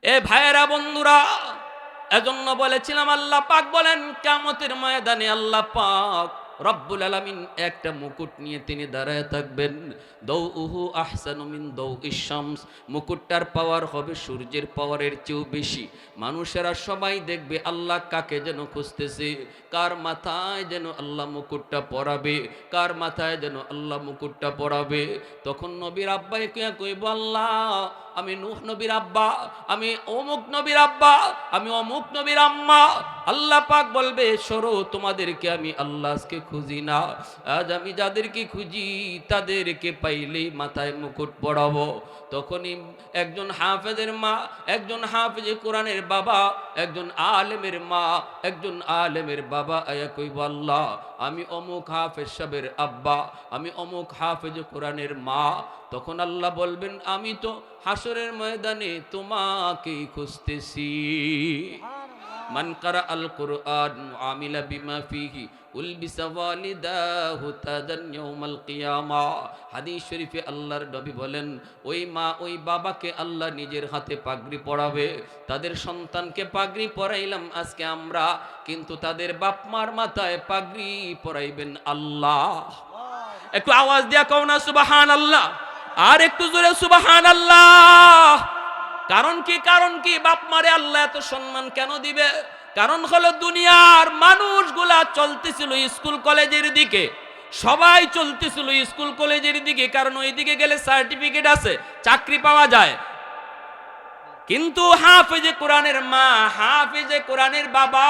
এ ভাইয়েরা বন্ধুরা, এজন্য বলেছিলাম আল্লাহ পাক বলেন কিয়ামতের ময়দানে আল্লাহ পাক রব্বুল আলামিন একটা মুকুট নিয়ে তিনি দাঁড়ায় থাকবেন। দাউহু আহসানু মিন দাউইশ শামস, মুকুটটার পাওয়ার হবে সূর্যের পাওয়ারের চেয়েও বেশি। মানুষেরা সবাই দেখবে আল্লাহ কাকে যেন খুঁজতেছে, কার মাথায় যেন আল্লাহ মুকুটটা পরাবে, কার মাথায় যেন আল্লাহ মুকুটটা পরাবে। তখন নবীর আব্বাই কইব, আল্লাহ আমি নূহ নবীর আব্বা, আমি অমুক নবীর আব্বা, আমি অমুক নবীর আম্মা। আল্লাহ পাক বলবে সরো, তোমাদেরকে আমি আল্লাহ আজকে খুঁজি না, আজ আমি যাদেরকে খুঁজি তাদেরকে পাইলেই মাথায় মুকুট পরাবো। তখনই একজন হাফেজের মা, একজন হাফেজে কোরআনের বাবা, একজন আলেমের মা, একজন আলেমের বাবা আয়া কইব, আল্লাহ আমি অমুক হাফেজ সাহেবের আব্বা, আমি অমুক হাফেজ কোরআনের মা। তখন আল্লাহ বলবেন আমি তো হাসরের ময়দানে তোমাকেই খুঁজতেছি। মান কারা আল কুরআন আমিলা বিমা ফিহি উলবিসা ওয়ালিদাহু তাজান ইয়াউমাল কিয়ামা। হাদিস শরীফে আল্লাহর নবী বলেন ওই মা ওই বাবাকে আল্লাহ নিজের হাতে পাগড়ি পরাবে। তাদের সন্তানকে পাগড়ি পরাইলাম আজকে আমরা, কিন্তু তাদের বাপ মার মাথায় পাগড়ি পরাইবেন আল্লাহ। একটু আওয়াজ দিয়া কও না সুবহানাল্লাহ, আর একটু জোরে সুবহানাল্লাহ। কারণ কি? কারণ কি বাপ মারে আল্লাহ এত সম্মান কেন দিবে? কারণ হলো দুনিয়ার মানুষগুলা চলতেছিল স্কুল কলেজের দিকে, সবাই চলতেছিল স্কুল কলেজের দিকে, কারণ ওই দিকে গেলে সার্টিফিকেট আছে, চাকরি পাওয়া যায়। কিন্তু হাফেজে কোরআনের মা, হাফেজে কোরআনের বাবা,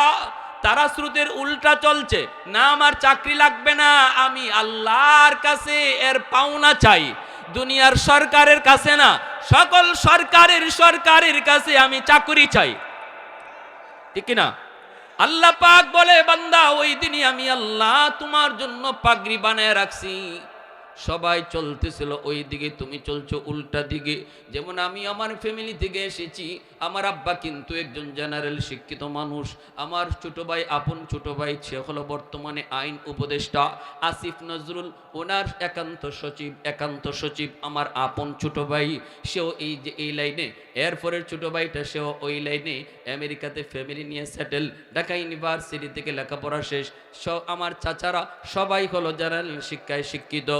তারা স্রোতের উল্টা চলছে। না আমার চাকরি লাগবে না, আমি আল্লাহর কাছে এর পাওনা চাই, দুনিয়ার সরকারের কাছে না, সকল সরকারের কাছে আমি চাকরি চাই। ঠিক না? আল্লাহ পাক বলে বান্দা ওই দিনই আমি আল্লাহ তোমার জন্য পাগড়ি বানায় রাখছি। সবাই চলতেছিল ওই দিকে, তুমি চলছো উল্টা দিকে। যেমন আমি আমার ফ্যামিলি থেকে এসেছি, আমার আব্বা কিন্তু একজন জেনারেল শিক্ষিত মানুষ, আমার ছোট ভাই, আপন ছোট ভাই, সে হলো বর্তমানে আইন উপদেষ্টা আসিফ নজরুল, ওনার একান্ত সচিব আমার আপন ছোট ভাই, সেও এই লাইনে। এরপরের ছোট ভাইটা সেও ওই লাইনে, আমেরিকাতে ফ্যামিলি নিয়ে সেটেল, ঢাকা ইউনিভার্সিটি থেকে লেখাপড়া শেষ। আমার চাচারা সবাই হলো জেনারেল শিক্ষায় শিক্ষিত।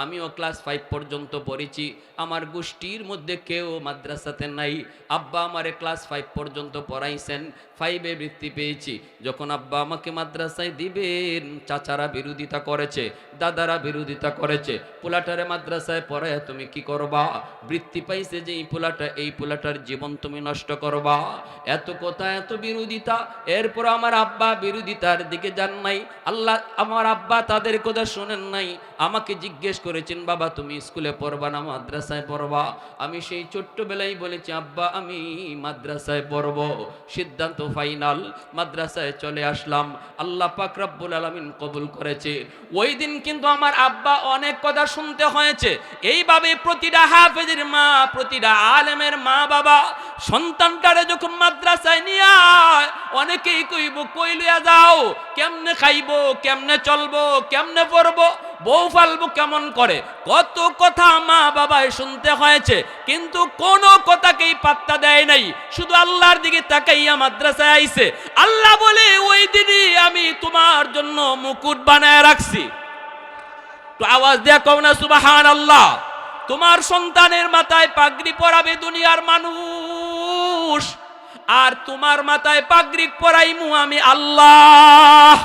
আমিও ক্লাস 5 পর্যন্ত পড়েছি, আমার গোষ্ঠীর মধ্যে কেউ মাদ্রাসাতে নাই। আব্বা আমারে ক্লাস 5 পর্যন্ত পড়াইছেন, 5-এ বৃত্তি পেয়েছি। যখন আব্বা আমাকে মাদ্রাসায় দিবেন, চাচারা বিরোধিতা করেছে, দাদারা বিরোধিতা করেছে, পোলাটারে মাদ্রাসায় পড়ায় তুমি কি করবা? বৃত্তি পাইছে যে এই পোলাটার জীবন তুমি নষ্ট করবা। এত কথা, এত বিরোধিতা, এরপর আমার আব্বা বিরোধিতার দিকে যান নাই। আল্লাহ আমার আব্বা তাদের কথা শোনেন নাই, আমাকে জিজ্ঞেস করেছেন বাবা তুমি স্কুলে পড়বা না মাদ্রাসায় পড়বা? আমি সেই ছোট্টবেলায় বলেছি আব্বা আমি মাদ্রাসায় পড়ব। সিদ্ধান্ত ফাইনাল, মাদ্রাসায় চলে আসলাম। আল্লাহ পাক রব্বুল আলামিন কবুল করেছে। ওই দিন কিন্তু আমার আব্বা অনেক কথা শুনতে হয়েছে। এইভাবে প্রতিটা হাফেজের মা, প্রতিটা আলেমের মা বাবা সন্তানটারে যখন মাদ্রাসায় নিয়ে আয়, অনেকেই কইব কই লইয়া যাও, কেমনে খাইবো, কেমনে চলবো, কেমনে পড়বো, বউ ফালবো কেমন করে, কত কথা মা বাবায় শুনতে হয়েছে, কিন্তু কোনো কথাকেই পাত্তা দেয় নাই, শুধু আল্লাহর দিকে তাকাইয়া মাদ্রাসায় আইছে। আল্লাহ বলে ওই দিনই আমি তোমার জন্য মুকুট বানায় রাখছি। তো আওয়াজ দেয়া কও না সুবহানাল্লাহ। তোমার সন্তানের মাথায় পাগড়ি পরাবে দুনিয়ার মানুষ, আর তোমার মাথায় পাগড়ি পরাইমু আমি আল্লাহ।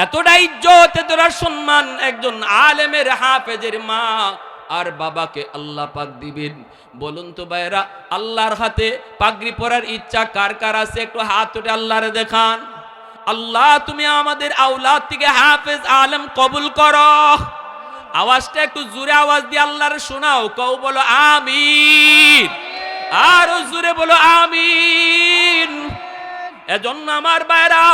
এতটা ইজ্জত, এতটা সম্মান একজন আলেমের হাফেজের মা আর বাবাকে আল্লাহ পাক দিবেন। বলুন তো ভাইরা, আল্লাহর হাতে পাগড়ি পরার ইচ্ছা কার কার আছে? একটু হাত উঠে আল্লাহরে দেখান। আল্লাহ তুমি আমাদের আওলাদ থেকে হাফেজ আলেম কবুল করো। আওয়াজটা একটু জোরে আওয়াজ দিয়ে আল্লাহরে শোনাও, কও বলো আমিন, আরো জোরে বলো আমিন। এজন্য আমার ভাইরা,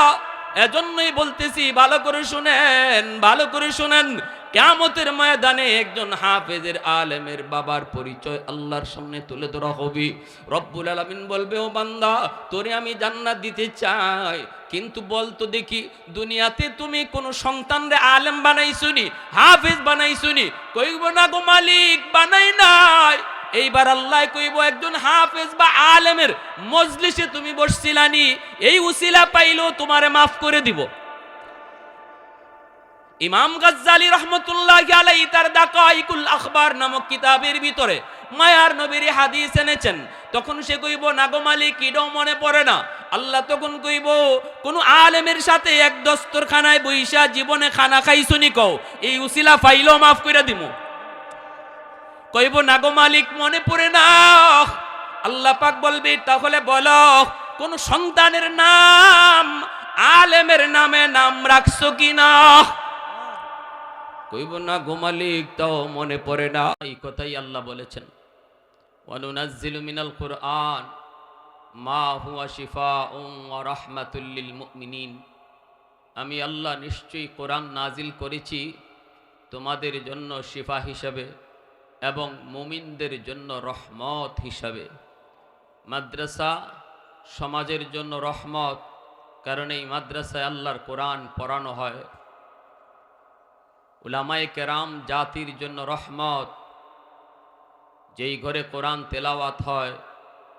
এজন্যই বলতেছি ভালো করে শুনেন, ভালো করে শুনেন। কিয়ামতের ময়দানে একজন হাফেজের আলেমের বাবার পরিচয় আল্লাহর সামনে তুলে ধরা হবে। রব্বুল আলামিন বলবে ও বান্দা তোরে আমি জান্নাত দিতে চাই, কিন্তু বলতো দেখি দুনিয়াতে তুমি কোন সন্তানরে আলেম বানাইছুনি, হাফেজ বানাইছুনি? কইব না গো মালিক বানাই নাই। এইবার আল্লাহ কইব একজন হাফেজ বা আলেমের মজলিসে তুমি বসছিলানি, এই উসিলা পাইলো তোমারে মাফ করে দিব। ইমাম গাজ্জালি রহমতুল্লাহি আলাইহি তার দাকাইকুল আখবার নামক কিতাবের ভিতরে মায়ার নবীর হাদিস এনেছেন। তখন সে কইব না গো মালিক, কিডো মনে পড়ে না। আল্লাহ তখন কইব কোন আলেমের সাথে এক দস্তরখানায় বইসা জীবনে খানা খাইছনি কও, এই উসিলা পাইলো মাফ কইরা দিমু। কইব না গো মালিক মনে পড়ে না। আল্লাহ পাক বলবে তাহলে বলো কোন সন্তানের নাম আলেমের নামে নাম রাখছো কিনা? কইব না গো মালিক তাও মনে পড়ে না। এই কথাই আল্লাহ বলেছেন, ওয়ানুনাজ্জিলু মিনাল কুরআন মা হুয়া শিফাউন ওয়া রাহমাতুল লিল মুমিনিন। আমি আল্লাহ নিশ্চয়ই কোরআন নাজিল করেছি তোমাদের জন্য শিফা হিসাবে এবং মুমিনদের জন্য রহমত হিসাবে। মাদ্রাসা সমাজের জন্য রহমত, কারণ এই মাদ্রাসায় আল্লাহর কোরআন পড়ানো হয়। উলামায়ে কেরাম জাতির জন্য রহমত, যেই ঘরে কোরআন তেলাওয়াত হয়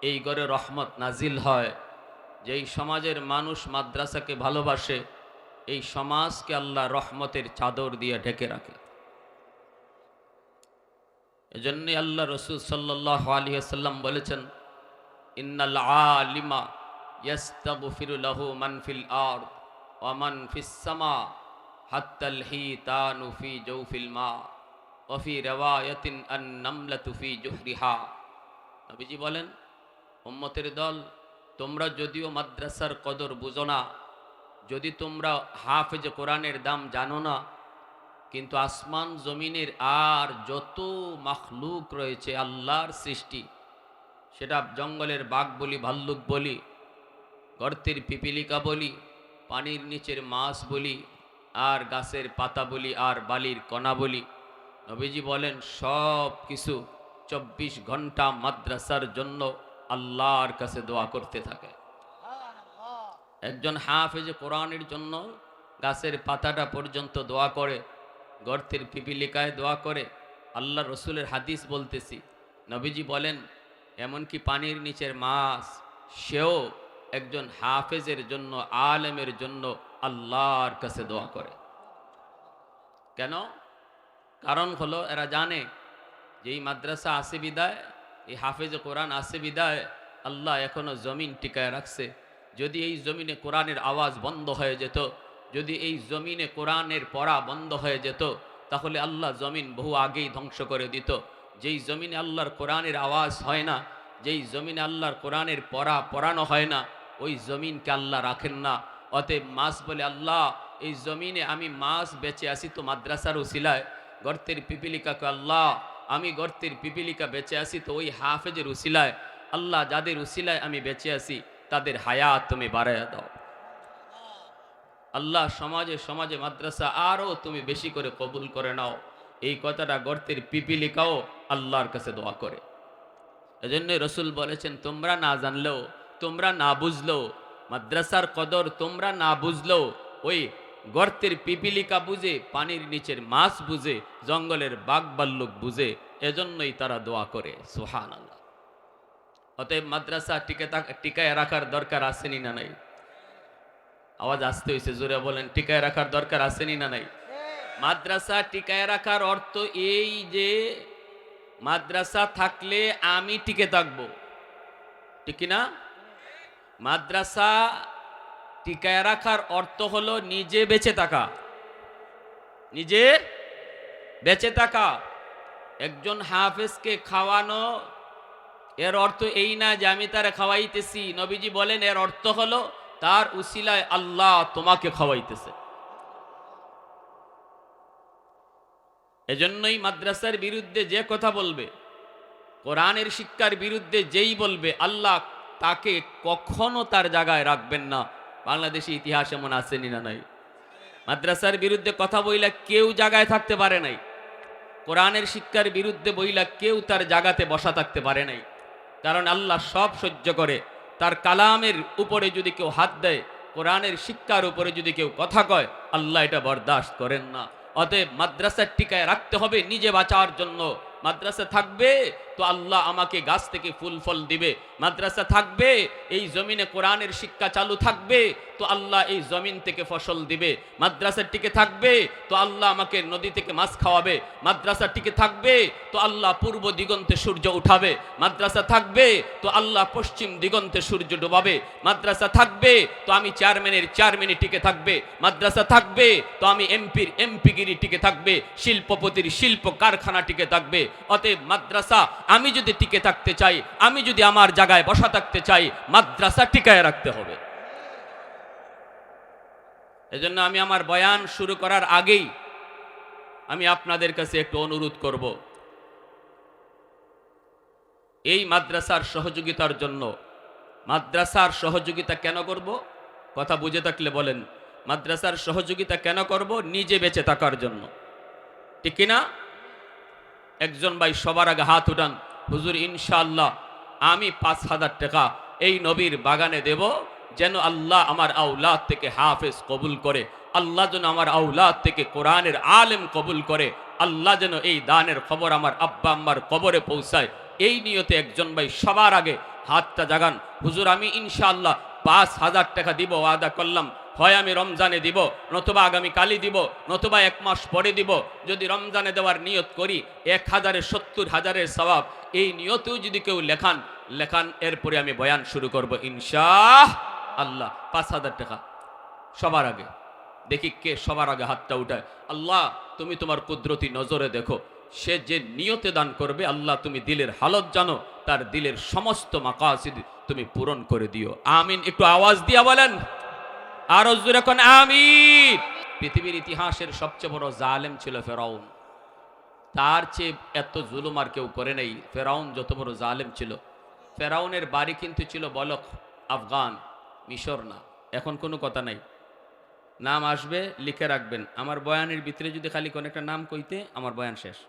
এই ঘরে রহমত নাজিল হয়। যেই সমাজের মানুষ মাদ্রাসাকে ভালোবাসে এই সমাজকে আল্লাহ রহমতের চাদর দিয়ে ঢেকে রাখে। এজন্যই আল্লাহ রসুল সাল্লাল্লাহু আলাইহি ওয়াসাল্লাম বলেছেন, ইন্নাল আলিমা ইয়াস্তাগফিরু লাহু মান ফিল আরদ ওয়া মান ফিস সামা হাত্তাল হিতানু ফি জাওফিল মা ওয়া ফি রিওয়ায়াতিন আন নামলাতু ফি জুহরিহা। নবীজি বলেন, উম্মতের দল, তোমরা যদিও মাদ্রাসার কদর বুঝো না, যদি তোমরা হাফেজ কোরআনের দাম জানো না, কিন্তু আসমান জমিনের আর যত মাখলুক রয়েছে আল্লাহর সৃষ্টি, সেটা জঙ্গলের বাঘ বলি, ভাল্লুক বলি, গর্তের পিপিলিকা বলি, পানির নিচের মাছ বলি, আর গাছের পাতা বলি, আর বালির কণা বলি, নবীজি বলেন সব কিছু 24 ঘন্টা মাদ্রাসার জন্য আল্লাহর কাছে দোয়া করতে থাকে। একজন হাফেজ কোরআনের জন্য গাছের পাতাটা পর্যন্ত দোয়া করে, গর্তের পিপিলিকায় দোয়া করে। আল্লাহ রসুলের হাদিস বলতেছি, নবীজি বলেন এমনকি পানির নিচের মাছ সেও একজন হাফেজের জন্য, আলেমের জন্য আল্লাহর কাছে দোয়া করে। কেন? কারণ হলো এরা জানে যে এই মাদ্রাসা আছে বিদায়, এই হাফেজ কোরআন আছে বিদায় আল্লাহ এখনো জমিন টিকায় রাখছে। যদি এই জমিনে কোরআনের আওয়াজ বন্ধ হয়ে যেত, যদি এই জমিনে কোরআনের পড়া বন্ধ হয়ে যেত, তাহলে আল্লাহ জমিন বহু আগেই ধ্বংস করে দিত। যেই জমিনে আল্লাহর কোরআনের আওয়াজ হয় না, যেই জমিনে আল্লাহর কোরআনের পড়ানো হয় না, ওই জমিনকে আল্লাহ রাখেন না। অতএব মাছ বলে, আল্লাহ এই জমিনে আমি মাছ বেঁচে আসি তো মাদ্রাসার উসিলায়। গর্তের পিপিলিকাকে, আল্লাহ আমি গর্তের পিপিলিকা বেঁচে আসি তো ওই হাফেজের উসিলায়। আল্লাহ যাদের উসিলায় আমি বেঁচে আসি তাদের হায়াত তুমি বাড়াইয়া দাও। আল্লাহ সমাজে সমাজে মাদ্রাসা আরও তুমি বেশি করে কবুল করে নাও। এই কথাটা গর্তের পিপিলিকাও আল্লাহর কাছে দোয়া করে। এজন্য রসুল বলেছেন, তোমরা না জানলেও, তোমরা না বুঝলেও, মাদ্রাসার কদর তোমরা না বুঝলেও ওই গর্তের পিপিলিকা বুঝে, পানির নিচের মাছ বুঝে, জঙ্গলের বাঘ ভাল্লুক বুঝে, এজন্যই তারা দোয়া করে। সুবহানাল্লাহ। অতএব মাদ্রাসা টিকায় রাখার দরকার আসেনি না নাই? আওয়াজ আসতে হয়েছে, জোরে বলেন, টিকায় রাখার দরকার আসেনি না নাই? মাদ্রাসা টিকায় রাখার অর্থ এই যে মাদ্রাসা থাকলে আমি টিকে থাকবো, ঠিক না? মাদ্রাসা টিকায় রাখার অর্থ হলো নিজে বেঁচে থাকা, নিজে বেঁচে থাকা। একজন হাফেজকে খাওয়ানো এর অর্থ এই না যে আমি তারা খাওয়াইতেছি। নবীজি বলেন এর অর্থ হলো তার উসিলায় আল্লাহ তোমাকে খাওয়াইতেছে। এজন্যই মাদ্রাসার বিরুদ্ধে যে কথা বলবে, কোরআনের শিক্ষার বিরুদ্ধে যেই বলবে, আল্লাহ তাকে কখনো তার জায়গায় রাখবেন না। বাংলাদেশি ইতিহাস এমন আসেনি না নাই? মাদ্রাসার বিরুদ্ধে কথা বইলা কেউ জায়গায় থাকতে পারে নাই, কোরআনের শিক্ষার বিরুদ্ধে বইলা কেউ তার জায়গাতে বসা থাকতে পারে নাই। কারণ আল্লাহ সব সহ্য করে। তার কালামের উপরে যদি কেউ হাত দেয়, কোরআনের শিক্ষার উপরে যদি কেউ কথা কয়, আল্লাহ এটা বরদাস্ত করেন না। অতএব মাদ্রাসার টিকায় রাখতে হবে নিজে বাঁচার জন্য। মাদ্রাসা থাকবে তো আল্লাহ আমাকে গাছ থেকে ফুল ফল দিবে। মাদ্রাসা থাকবে, এই জমিনে কোরআনের শিক্ষা চালু থাকবে, তো আল্লাহ এই জমিন থেকে ফসল দিবে। মাদ্রাসা টিকে থাকবে, তো আল্লাহ আমাকে নদী থেকে মাছ খাওয়াবে। মাদ্রাসা টিকে থাকবে, তো আল্লাহ পূর্ব দিগন্তে সূর্য উঠাবে। মাদ্রাসা থাকবে, তো আল্লাহ পশ্চিম দিগন্তে সূর্য ডোবাবে। মাদ্রাসা থাকবে, তো আমি চেয়ারম্যানের চেয়ারম্যানই টিকে থাকবে। মাদ্রাসা থাকবে, তো আমি এমপির এমপিগিরি টিকে থাকবে। শিল্পপতির শিল্প কারখানা টিকে থাকবে। অতএব মাদ্রাসা, আমি যদি টিকে থাকতে চাই, আমি যদি আমার জায়গায় বসা থাকতে চাই, মাদ্রাসা টিকায় রাখতে হবে। এজন্য আমি আমার বয়ান শুরু করার আগেই আমি আপনাদের কাছে একটু অনুরোধ করব, এই মাদ্রাসার সহযোগিতার জন্য। মাদ্রাসার সহযোগিতা কেন করব? কথা বুঝে থাকলে বলেন। মাদ্রাসার সহযোগিতা কেন করব? নিজে বেঁচে থাকার জন্য, ঠিক কিনা? একজন ভাই সবার আগে হাত উঠান, হুজুর ইনশাআল্লাহ আমি 5,000 টাকা এই নবীর বাগানে দেব, যেন আল্লাহ আমার আওলাদ থেকে হাফেজ কবুল করে, আল্লাহ যেন আমার আওলাদ থেকে কোরআনের আলেম কবুল করে, আল্লাহ যেন এই দানের খবর আমার আব্বা আম্মার কবরে পৌঁছায়। এই নিয়তে একজন ভাই সবার আগে হাতটা জাগান, হুজুর আমি ইনশাআল্লাহ 5,000 টাকা দিব, ওয়াদা করলাম। হয় আমি রমজানে দিব, নতুবা আগামী কালই দিব, নতুবা 1 মাস পরে দিব। যদি রমজানে দেওয়ার নিয়ত করি 1,000-এ 70,000-এর সওয়াব, এই নিয়তেও যদি কেউ লেখান এরপরে আমি বয়ান শুরু করব ইনশাআল্লাহ। 5,000 টাকা সবার আগে, দেখি কে সবার আগে হাতটা উঠায়। আল্লাহ তুমি তোমার কুদরতি নজরে দেখো, সে যে নিয়তে দান করবে, আল্লাহ তুমি দিলের হালত জানো, তার দিলের সমস্ত মাকাসিদ তুমি পূরণ করে দিও। আমিন। একটু আওয়াজ দিয়া বলেন আরো জোরে কোন আমিন। পৃথিবীর ইতিহাসের সবচেয়ে বড় জালেম ছিল ফেরাউন। তার চেয়ে এত জুলুম আর কেউ করে নাই। ফেরাউন যত বড় জালেম ছিল। ফেরাউনের বাড়ি কিন্তু ছিল বলক, আফগান, মিশর না। এখন কোনো কথা নাই, নাম আসবে লিখে রাখবেন। আমার বয়ানের ভিতরে যদি খালি কোন একটা নাম কইতে, আমার বয়ান শেষ।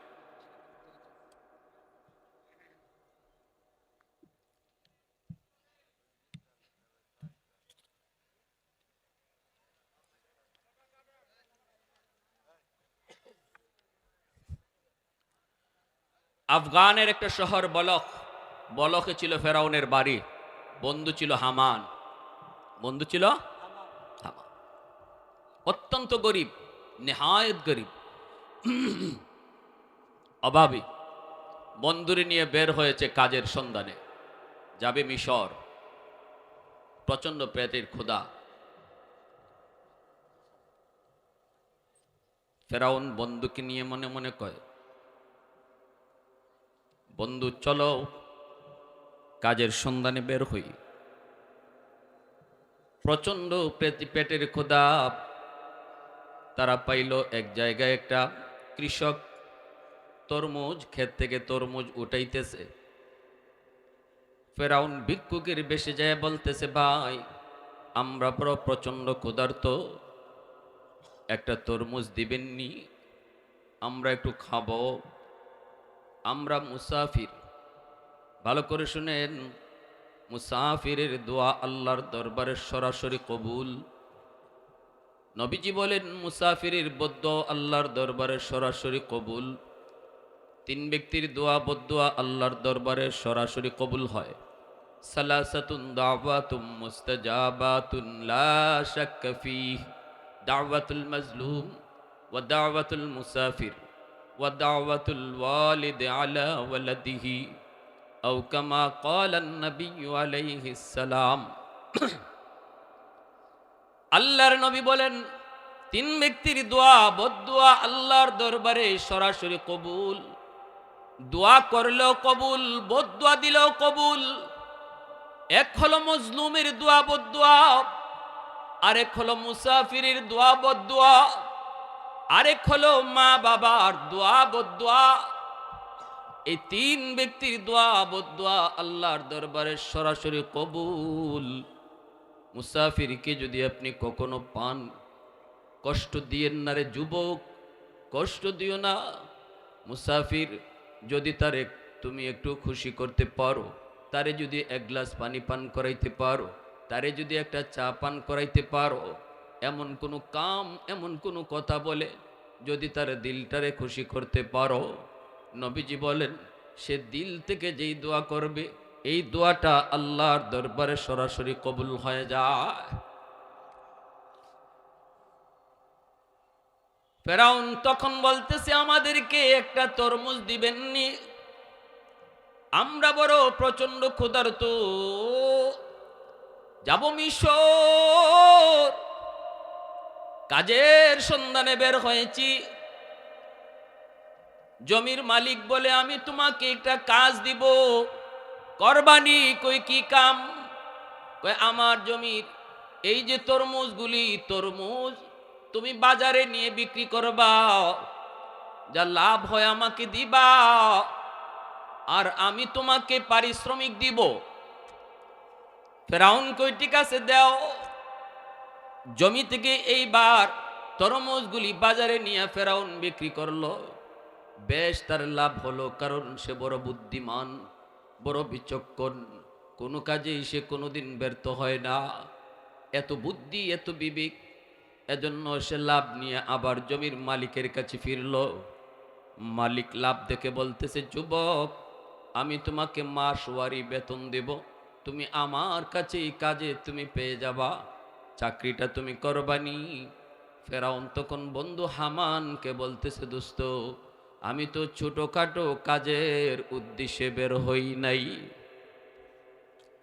আফগানের একটা শহর বলক, বলকে ছিল ফেরাউনের বাড়ি। বন্ধু ছিল হামান, বন্ধু ছিল হামান। অত্যন্ত গরিব, নেহায়েত গরিব, অভাবী। বন্ধুরে নিয়ে বের হয়েছে কাজের সন্ধানে, যাবে মিশর। প্রচন্ড পেটের ক্ষুধা। ফেরাউন বন্ধুকে নিয়ে মনে মনে কয়, বন্ধু চলো কাজের সন্ধানে বের হই। প্রচন্ড পেটের ক্ষুধা। তারা পাইল এক জায়গায় একটা কৃষক তরমুজ, ক্ষেত থেকে তরমুজ উঠাইতেছে। ফেরাউন ভিক্ষুকের বেশে যায় বলতেছে, ভাই আমরা প্রচন্ড ক্ষুধার্ত, একটা তরমুজ দিবেননি? আমরা একটু খাবো, আমরা মুসাফির। ভালো করে শুনেন, মুসাফিরের দোয়া আল্লাহর দরবারে সরাসরি কবুল। নবীজি বলেন মুসাফিরের বদদোয়া আল্লাহর দরবারে সরাসরি কবুল। 3 ব্যক্তির দোয়া বদদোয়া আল্লাহর দরবারে সরাসরি কবুল হয়। সালাসাতুন দাওয়াতুম মুস্তাজাবাতুন লা শাক্কা ফীহ, দাওয়াতুল মাজলুম ওয়া দাওয়াতুল মুসাফির ওয়া দাওয়াতুল ওয়ালিদ আলা ওয়ালাদিহি আও কামা ক্বালান নবিয়্যু আলাইহিস সালাম। আল্লাহর নবী বলেন 3 ব্যক্তির দোয়া বদদোয়া আল্লাহর দরবারে সরাসরি কবুল। দোয়া করলেও কবুল, বদদোয়া দিলেও কবুল। এক হলো মজলুমের দোয়া বদদোয়া, আরেক হলো মুসাফিরের দোয়া বদদোয়া, আরেক হলো মা বাবার দোয়া বদদোয়া। এই 3 ব্যক্তির দোয়া বদদোয়া আল্লাহর দরবারে সরাসরি কবুল। মুসাফিরকে যদি আপনি কখনো পান, কষ্ট দিয়েন না রে যুবক, কষ্ট দিও না। মুসাফির যদি তারে তুমি একটু খুশি করতে পারো, তারে যদি 1 গ্লাস পানি পান করাইতে পারো, তারে যদি একটা চা পান করাইতে পারো, এমন কোনো কাম, এমন কোনো কথা বলে যদি তার দিলটারে খুশি করতে পারো, নবীজি বলেন সে দিল থেকে যেই দোয়া করবে এই দোয়াটা আল্লাহর দরবারে সরাসরি কবুল হয়ে যায়। ফেরাউন তখন বলতেছে, আমাদেরকে একটা তরমুজ দিবেননি? আমরা বড় প্রচন্ড ক্ষুধার্ত, যাব মিশর, কাজের সন্ধানে বের হয়েছি। জমির মালিক বলে, আমি তোমাকে একটা কাজ দিব, করবানি? কই কি কাম? কই আমার জমির এই যে তরমুজগুলি, তরমুজ তুমি বাজারে নিয়ে বিক্রি করবা, যা লাভ হয় আমাকে দিবা, আর আমি তোমাকে পারিশ্রমিক দিব। ফেরাউন কই ঠিক আছে দাও। জমি থেকে এইবার তরমুজগুলি বাজারে নিয়ে ফেরাউন বিক্রি করলো। বেশ তার লাভ হলো, কারণ সে বড় বুদ্ধিমান, বড় বিচক্ষণ, কোনো কাজেই সে কোনোদিন ব্যর্থ হয় না। এত বুদ্ধি, এত বিবেক, এজন্য সে লাভ নিয়ে আবার জমির মালিকের কাছে ফিরল। মালিক লাভ দেখে বলতেছে, যুবক, আমি তোমাকে মাসওয়ারি বেতন দেব, তুমি আমার কাছে এই কাজে তুমি পেয়ে যাবা, চাকরিটা তুমি করবানি? ফেরাউন তখন বন্ধু হামানকে বলতেছে, দোস্ত, আমি তো ছোটখাটো কাজের উদ্দেশ্যে বের হই নাই।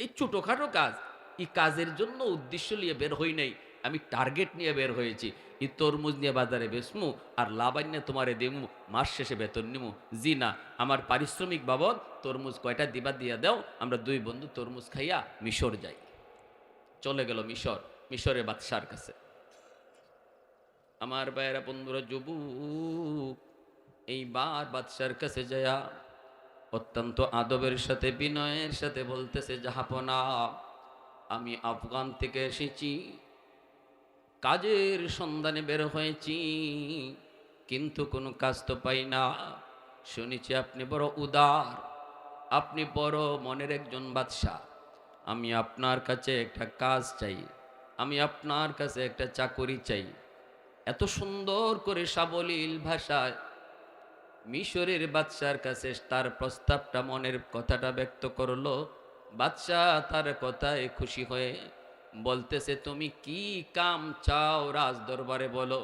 এই ছোটখাটো কাজ, এই কাজের জন্য উদ্দেশ্য নিয়ে বের হই নাই, আমি টার্গেট নিয়ে বের হয়েছি। এই তরমুজ নিয়ে বাজারে বেচমু আর লাভান্যে তোমারে দেবো, মাস শেষে বেতন নিমু। জি না, আমার পারিশ্রমিক বাবদ তরমুজ কয়টা দিবা দিয়া দাও, আমরা দুই বন্ধু তরমুজ খাইয়া মিশর যাই। চলে গেল মিশর, মিশরের বাদশার কাছে। আমার ভাইয়েরা, বন্ধুরা, যুবক এইবার বাদশার কাছে যায়া অত্যন্ত আদবের সাথে, বিনয়ের সাথে বলতেছে, জাহাপনা, আমি আফগান থেকে এসেছি, কাজের সন্ধানে বের হয়েছি, কিন্তু কোনো কাজ তো পাই না। শুনেছি আপনি বড় উদার, আপনি বড় মনের একজন বাদশাহ। আমি আপনার কাছে একটা কাজ চাই, আমি আপনার কাছে একটা চাকরি চাই। এত সুন্দর করে সাবলীল ভাষায় মিশরের বাদশার কাছে তার প্রস্তাবটা, মনের কথাটা ব্যক্ত করলো। বাদশাহ তার কথায় খুশি হয়ে বলতেছে, তুমি কি কাম চাও রাজ দরবারে বলো,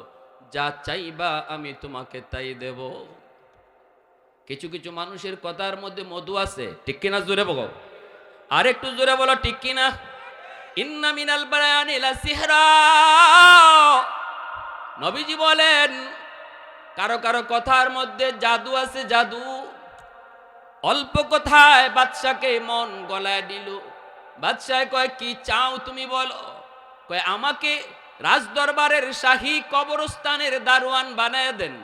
যা চাইবা আমি তোমাকে তাই দেব। কিছু কিছু মানুষের কথার মধ্যে মধু আছে, ঠিক কিনা? জোরে বলো, আর একটু জোরে বলো, ঠিক কিনা? ইন্না মিনাল বায়ানি লা সিহরা। নবীজি বলেন, কারো কারো কথার মধ্যে জাদু আছে, জাদু। অল্প কথায় বাদশাকে মন গলায় দিল। বাদশাহ কয়, কি চাও তুমি বলো? কয়, আমাকে রাজদরবারের শাহী কবরস্থানের দারোয়ান বানায় দেন।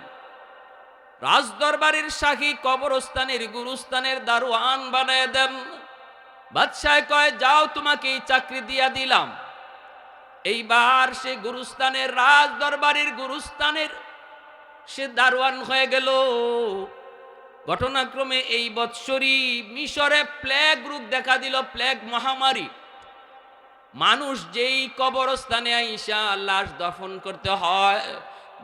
রাজদরবারের শাহী কবরস্থানের গুরুস্থানের দারোয়ান বানায় দেন। বাদশাহ কয়, যাও, তোমাকে এই চাকরি দিয়া দিলাম। এইবার সে গুরুস্থানের, রাজদরবারের গুরুস্থানের সে দারোয়ান হয়ে গেল। ঘটনাক্রমে এই বৎসরই মিশরে প্লেগ রোগ দেখা দিল, প্লেগ মহামারী। মানুষ যেই কবরস্থানে আইসা লাশ দাফন করতে হয়,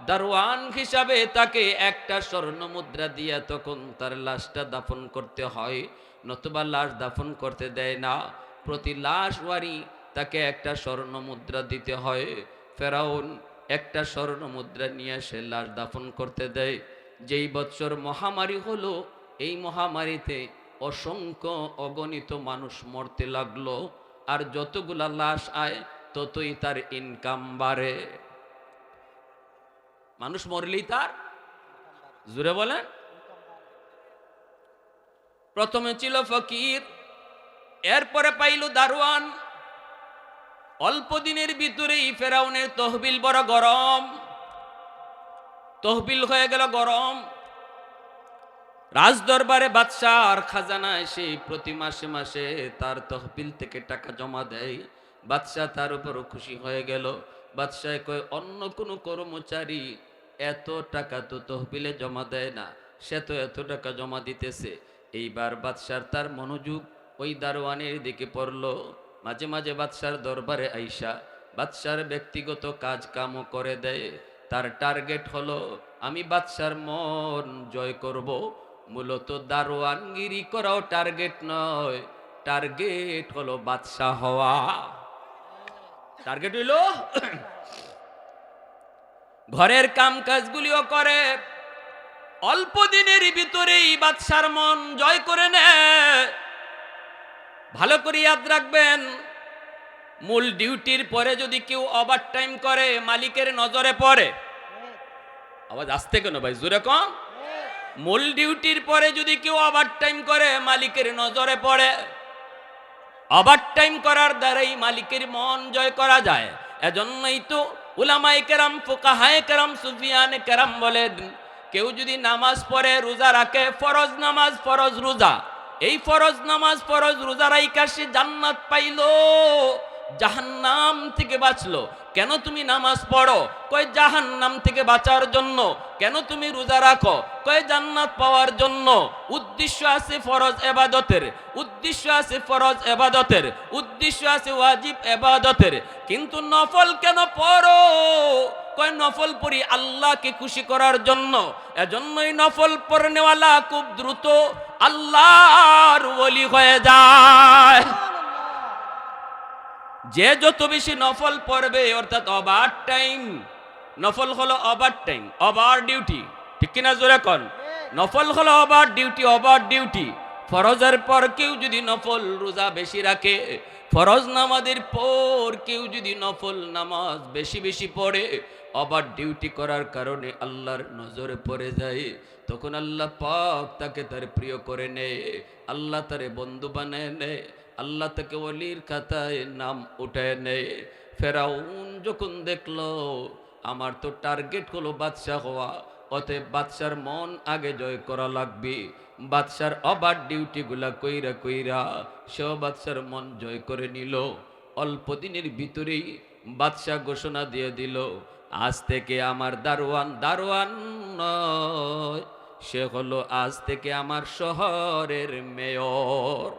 দারোয়ান হিসাবে তাকে একটা স্বর্ণ মুদ্রা দিয়া তখন তার লাশটা দাফন করতে হয়, নতুবা লাশ দাফন করতে দেয় না। প্রতি লাশওয়ারি তাকে একটা স্বর্ণ মুদ্রা দিতে হয়। ফেরাউন একটা স্বর্ণ মুদ্রা নিয়ে সে লাশ দাফন করতে দেয়। যেই বৎসর মহামারী হলো, এই মহামারীতে অসংখ্য অগণিত মানুষ মরতে লাগলো, আর যতগুলা লাশ আয় ততই তার ইনকাম বাড়ে। মানুষ মরলেই তার, জুড়ে বলেন, প্রথমে ছিল ফকির, এরপরে পাইল দারোয়ান। অল্প দিনের ভিতরেই ফেরাউনের তহবিল বড় গরম, তহবিল হয়ে গেল গরম। রাজদরবারে বাদশার খাজানায় সে প্রতি মাসে মাসে তার তহবিল থেকে টাকা জমা দেয়। বাদশাহ তার উপর খুশি হয়ে গেল। বাদশাহ কয়, অন্য কোনো কর্মচারী এত টাকা তো তহবিলে জমা দেয় না, সে তো এত টাকা জমা দিতেছে। এইবার বাদশার তার মনোযোগ ওই দারোয়ানের দিকে পড়ল। মাঝে মাঝে বাদশার দরবারে আইসা বাদশার ব্যক্তিগত কাজ কামও করে দেয়। তার টার্গেট হলো, আমি বাদশার মন জয় করব, মূলত দারোয়ানগিরি করাও টার্গেট নয়, টার্গেট হলো বাদশা হওয়া। টার্গেট হইল ঘরের কাম কাজগুলিও করে, অল্প দিনের ভিতরেই বাদশার মন জয় করে নেয়। ভালো করে ইয়াদ রাখবেন, মূল ডিউটির পরে যদি কেউ ওভার টাইম করে মালিকের নজরে পড়ে। আওয়াজ আসতে কেন ভাই, জোরে কম। মূল ডিউটির পরে যদি কেউ ওভার টাইম করে মালিকের নজরে পড়ে। ওভার টাইম করার দ্বারাই মালিকের মন জয় করা যায়। এজন্যই তো উলামায়ে কেরাম, ফুকাহায়ে কেরাম, সুফিয়ানে কেরাম বলেন, কেউ যদি নামাজ পড়ে, রোজা রাখে, ফরজ নামাজ ফরজ রোজা, এই ফরজ নামাজ ফরজ রোজা রাইখা সে জান্নাত পাইলো, জাহান্নাম থেকে বাঁচলো। কেন তুমি নামাজ পড়ো? কয় জাহান্নাম থেকে বাঁচার জন্য। কেন তুমি রোজা রাখো? কয় জান্নাত পাওয়ার জন্য। উদ্দেশ্য আছে ফরজ ইবাদতের, উদ্দেশ্য আছে ফরজ ইবাদতের, উদ্দেশ্য আছে ওয়াজিব ইবাদতের। কিন্তু নফল কেন পড়ো? কয় নফল পড়ি আল্লাহকে খুশি করার জন্য। এজন্যই নফল পড়নেওয়ালা খুব দ্রুত আল্লাহর ওলি হয়ে যায়। যে যত বেশি নফল পড়বে, অর্থাৎ ওভার টাইম, নফল হলো ওভার টাইম, ওভার ডিউটি, ঠিক কিনা জোরে কোন? নফল হলো ওভার ডিউটি, ওভার ডিউটি। ফরজের পর কেউ যদি নফল রোজা বেশি রাখে, ফরজ নামাজের পর কেউ যদি নফল নামাজ বেশি বেশি পড়ে, ওভার ডিউটি করার কারণে আল্লাহর নজরে পড়ে যায়। তখন আল্লাহ পাক তাকে তার প্রিয় করে নেয়, আল্লাহ তারে বন্ধু বানায় নেয়, আল্লাহ তাকে ওলির খাতায় নাম উঠায় নেয়। ফেরাউন যখন দেখলো আমার তো টার্গেট হলো বাদশা হওয়া, অতএব বাদশার মন আগে জয় করা লাগবে। বাদশার ওভার ডিউটিগুলা কইরা কইরা সেও বাদশার মন জয় করে নিল। অল্প দিনের ভিতরেই বাদশা ঘোষণা দিয়ে দিল, আজ থেকে আমার দারোয়ান দারোয়ান নয়, সে হলো আজ থেকে আমার শহরের মেয়র।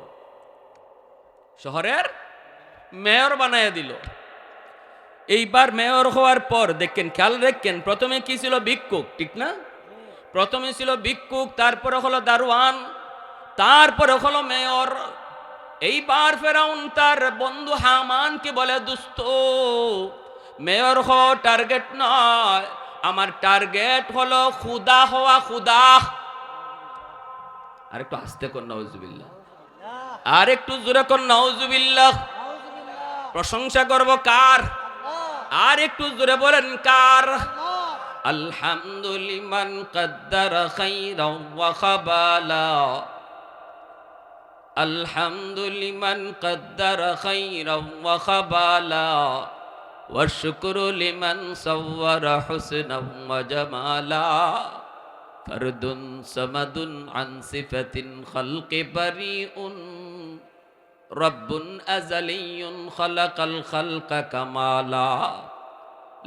শহরের মেয়র বানায় দিল। এইবার মেয়র হওয়ার পর দেখেন, খেয়াল রাখেন, প্রথমে কি ছিল? ভিক্ষুক, ঠিক না? প্রথমে ছিল ভিক্ষুক, তারপরে হলো দারোয়ান, তারপরে হলো মেয়র। এইবার ফেরাউন তার বন্ধু হামানকে বলে, দোস্ত, মেয়র হওয়া টার্গেট নয়, আমার টার্গেট হলো খুদা হওয়া। খুদা। আর একটু আস্তে কর নাউজুবিল্লাহ, আর একটু জোরে কর নাউজুবিল্লাহ। প্রশংসা করব কার? আর একটু জোরে বলেন কার? আলহামদুলিমান কদ্দারা খাইরাও ওয়া খাবালা, আলহামদুলিমান কদ্দারা খাইরাও ওয়া খাবালা, ওয়া শুকরু লিমান সাওয়ারা হুসনাও ওয়া জামালা, ফরদুন সামাদুন আন সিফাতিন খালকি বারিউন, রব্বুন আযালিয়ুন খালাকাল খালকা কামালা,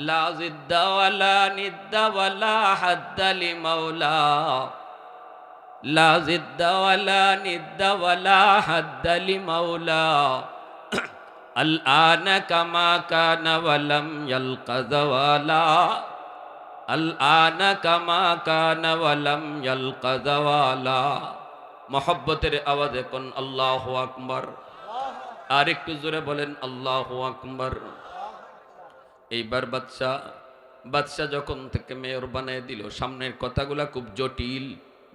লা জিদ্দা ওয়ালা নিদ্দা ওয়ালা হাদ্দা লিমাওলা, লা জিদ্দা ওয়ালা নিদ্দা ওয়ালা হাদ্দা লিমাওলা, আল আনা কামা কানা ওয়ালাম ইয়ালকা যাওয়ালা, আল আনা কামা কানা ওয়ালাম ইয়ালকা যাওয়ালা। মহব্বতের আওয়াজে কোন আল্লাহু আকবার। আর একটু জোরে বলেন আল্লাহু আকবার। এইবার বাদশা যখন থেকে মেয়র বানিয়ে দিল, সামনের কথাগুলা খুব জটিল।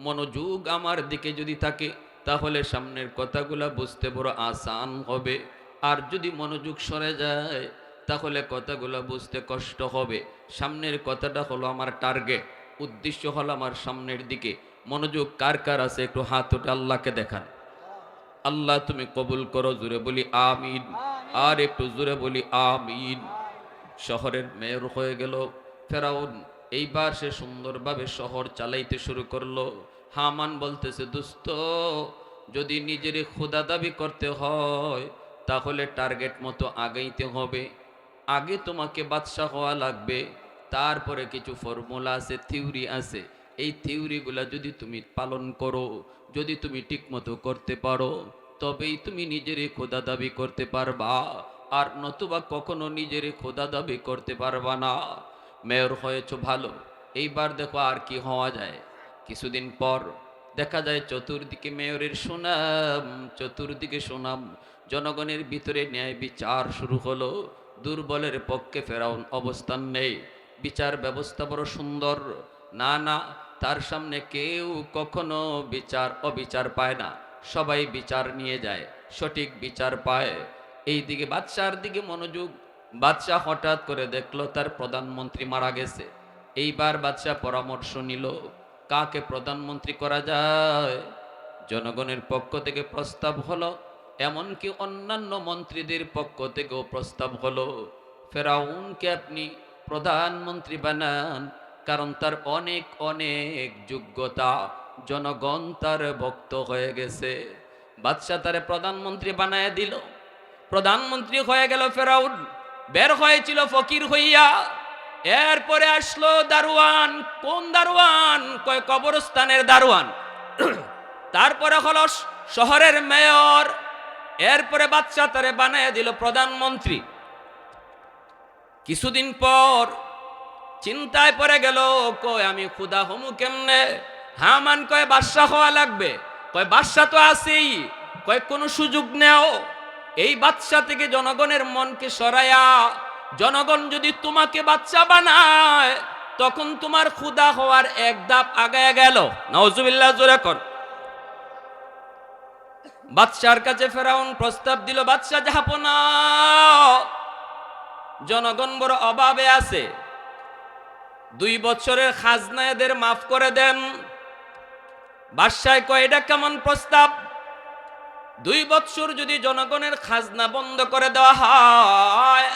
মনোযোগ আমার দিকে যদি থাকে তাহলে সামনের কথাগুলা বুঝতে বড় আসান হবে, আর যদি মনোযোগ সরে যায় তাহলে কথাগুলা বুঝতে কষ্ট হবে। সামনের কথাটা হলো আমার টার্গেট, উদ্দেশ্য হলো আমার সামনের দিকে। মনোযোগ কার কার আছে একটু হাত উঠে আল্লাহকে দেখান। আল্লাহ তুমি কবুল করো, জুড়ে বলি আমিন। আর একটু জুড়ে বলি আমিন। শহরের মেয়র হয়ে গেল ফেরাউন। এইবার সে সুন্দরভাবে শহর চালাইতে শুরু করলো। হামান বলতেছে, দোস্ত, যদি নিজের খোদা দাবি করতে হয় তাহলে টার্গেট মতো আগাইতে হবে। আগে তোমাকে বাদশা হওয়া লাগবে, তারপরে কিছু ফর্মুলা আছে, থিওরি আছে। এই থিওরিগুলা যদি তুমি পালন করো, যদি তুমি ঠিকমতো করতে পারো, তবেই তুমি নিজের খোদা দাবি করতে পারবা, আর নতুবা কখনো নিজের খোদা দাবি করতে পারবা না। মেয়র হয়েছ ভালো, এইবার দেখো আর কি হওয়া যায়। কিছুদিন পর দেখা যায় চতুর্দিকে মেয়রের সুনাম, চতুর্দিকে সুনাম, জনগণের ভিতরে ন্যায় বিচার শুরু হলো। দুর্বলের পক্ষে ফেরাউন অবস্থান নেই। বিচার ব্যবস্থা বড় সুন্দর, না না, তার সামনে কেউ কখনো বিচার অবিচার পায় না, সবাই বিচার নিয়ে যায়, সঠিক বিচার পায়। এই দিকে বাদশার দিকে মনোযোগ। বাদশাহ হঠাৎ করে দেখলো তার প্রধানমন্ত্রী মারা গেছে। এইবার বাদশাহ পরামর্শ নিল কাকে প্রধানমন্ত্রী করা যায়। জনগণের পক্ষ থেকে প্রস্তাব হলো, এমনকি অন্যান্য মন্ত্রীদের পক্ষ থেকেও প্রস্তাব হলো, ফেরাউনকে আপনি প্রধানমন্ত্রী বানান, কারণ তার অনেক অনেক যোগ্যতা, জনগণ তার ভক্ত হয়ে গেছে। বাদশাহ তারে প্রধানমন্ত্রী বানায় দিল। প্রধানমন্ত্রী হয়ে গেল ফেরাউন। বের হয়েছিল ফকির হইয়া। এরপরে আসলো দারোয়ান। কোন দারোয়ান? কয় কবরস্থানের দারোয়ান। তারপরে হলো শহরের মেয়র। এরপরে বাদশাহ তারে বানায় দিল প্রধানমন্ত্রী। কিছুদিন পর চিন্তায় পড়ে গেল, কয় আমি খুদা হমু কেমনে? হামান কয় বাদশাহ হওয়া লাগবে। কয় বাদশাহ তো আছেই। কয় কোনো সুযোগ নেও, এই বাদশাহ থেকে জনগণের মনকে সরাইয়া, জনগণ যদি তোমাকে বাদশাহ বানায় তখন তোমার খুদা হওয়ার এক ধাপ আগায় গেল। নাউজুবিল্লাহ, জোরে কর। বাদশার কাছে ফেরাউন প্রস্তাব দিল, বাদশাহ জাহাপনা, জনগণ বড় অভাবে আছে, 2 বছরের খাজনা এদের মাফ করে দেন। বাদশাহ কয় এটা কেমন প্রস্তাব? 2 বছর যদি জনগণের খাজনা বন্ধ করে দেওয়া হয়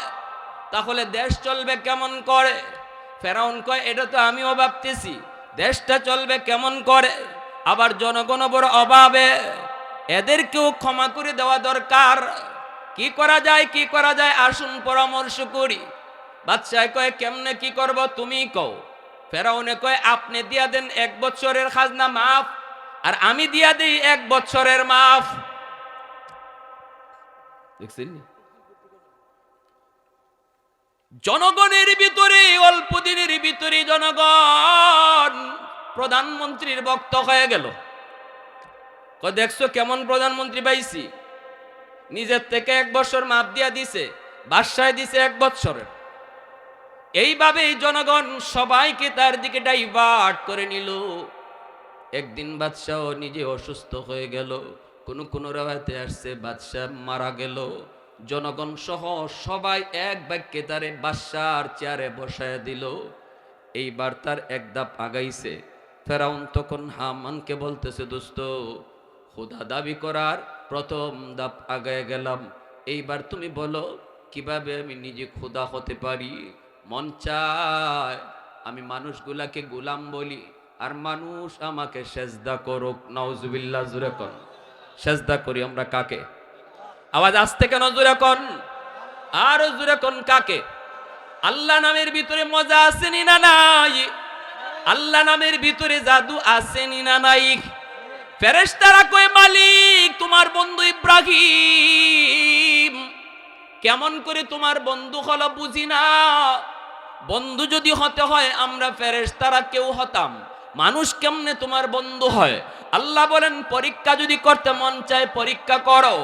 তাহলে দেশ চলবে কেমন করে? ফেরাউন কয় এটা তো আমিও ভাবতেছি, দেশটা চলবে কেমন করে? আবার জনগণ বড় অভাবে, এদেরকেও ক্ষমা করে দেওয়া দরকার। কি করা যায়, কি করা যায়, আসুন পরামর্শ করি। বাদশাহ কয় কেমনে কি করব তুমি কও। ফেরাউনে কয় আপনি দিয়া দেন 1 বছরের খাজনা মাফ, আর আমি দিয়া দিই 1 বছরের মাফ। দেখছেন জনগণের ভিতরে অল্প দিনের ভিতরে জনগণ প্রধানমন্ত্রীর ভক্ত হয়ে গেল। দেখছো কেমন প্রধানমন্ত্রী পাইছি, নিজের থেকে 1 বছর মাপ দিয়া দিছে, বাদশায় দিছে 1 বছরের। এইভাবেই জনগণ সবাইকে তার দিকে ডাইভার্ট করে নিল। একদিন বাদশাহ নিজে অসুস্থ হয়ে গেল। কোন রাওয়াতে আসছে বাদশাহ মারা গেল। জনগণ সহ সবাই এক বাক্যে তারে বাদশার চেয়ারে বসায় দিল। এইবার তার এক ধাপ আগাইছে। ফেরাউন তখন হামানকে বলতেছে, দোস্ত, খোদা দাবি করার প্রথম ধাপ আগায় গেলাম, এইবার তুমি বলো কিভাবে আমি নিজে খোদা হতে পারি। মন চায় আমি মানুষগুলাকে গোলাম বলি আর মানুষ আমাকে সেজদা করুক। নাউজুবিল্লাহ, জোরে কর। সেজদা করি আমরা কাকে? আওয়াজ আসতে কেন? জোরে কর, আরো জোরে কর। কাকে? আল্লাহ নামের ভিতরে মজা আসেনি না নাই? আল্লাহ নামের ভিতরে জাদু আসেনি না নাই? ফেরেশতারা কয় মালিক তোমার বন্ধু ইব্রাহিম কেমন করে তোমার বন্ধু হলো বুঝি না। বন্ধু যদি হতে হয় আমরা ফেরেশতারা কেউ হতাম, মানুষ কেমনে তোমার বন্ধু হয়? আল্লাহ বলেন পরীক্ষা যদি করতে মন চায় পরীক্ষা করো।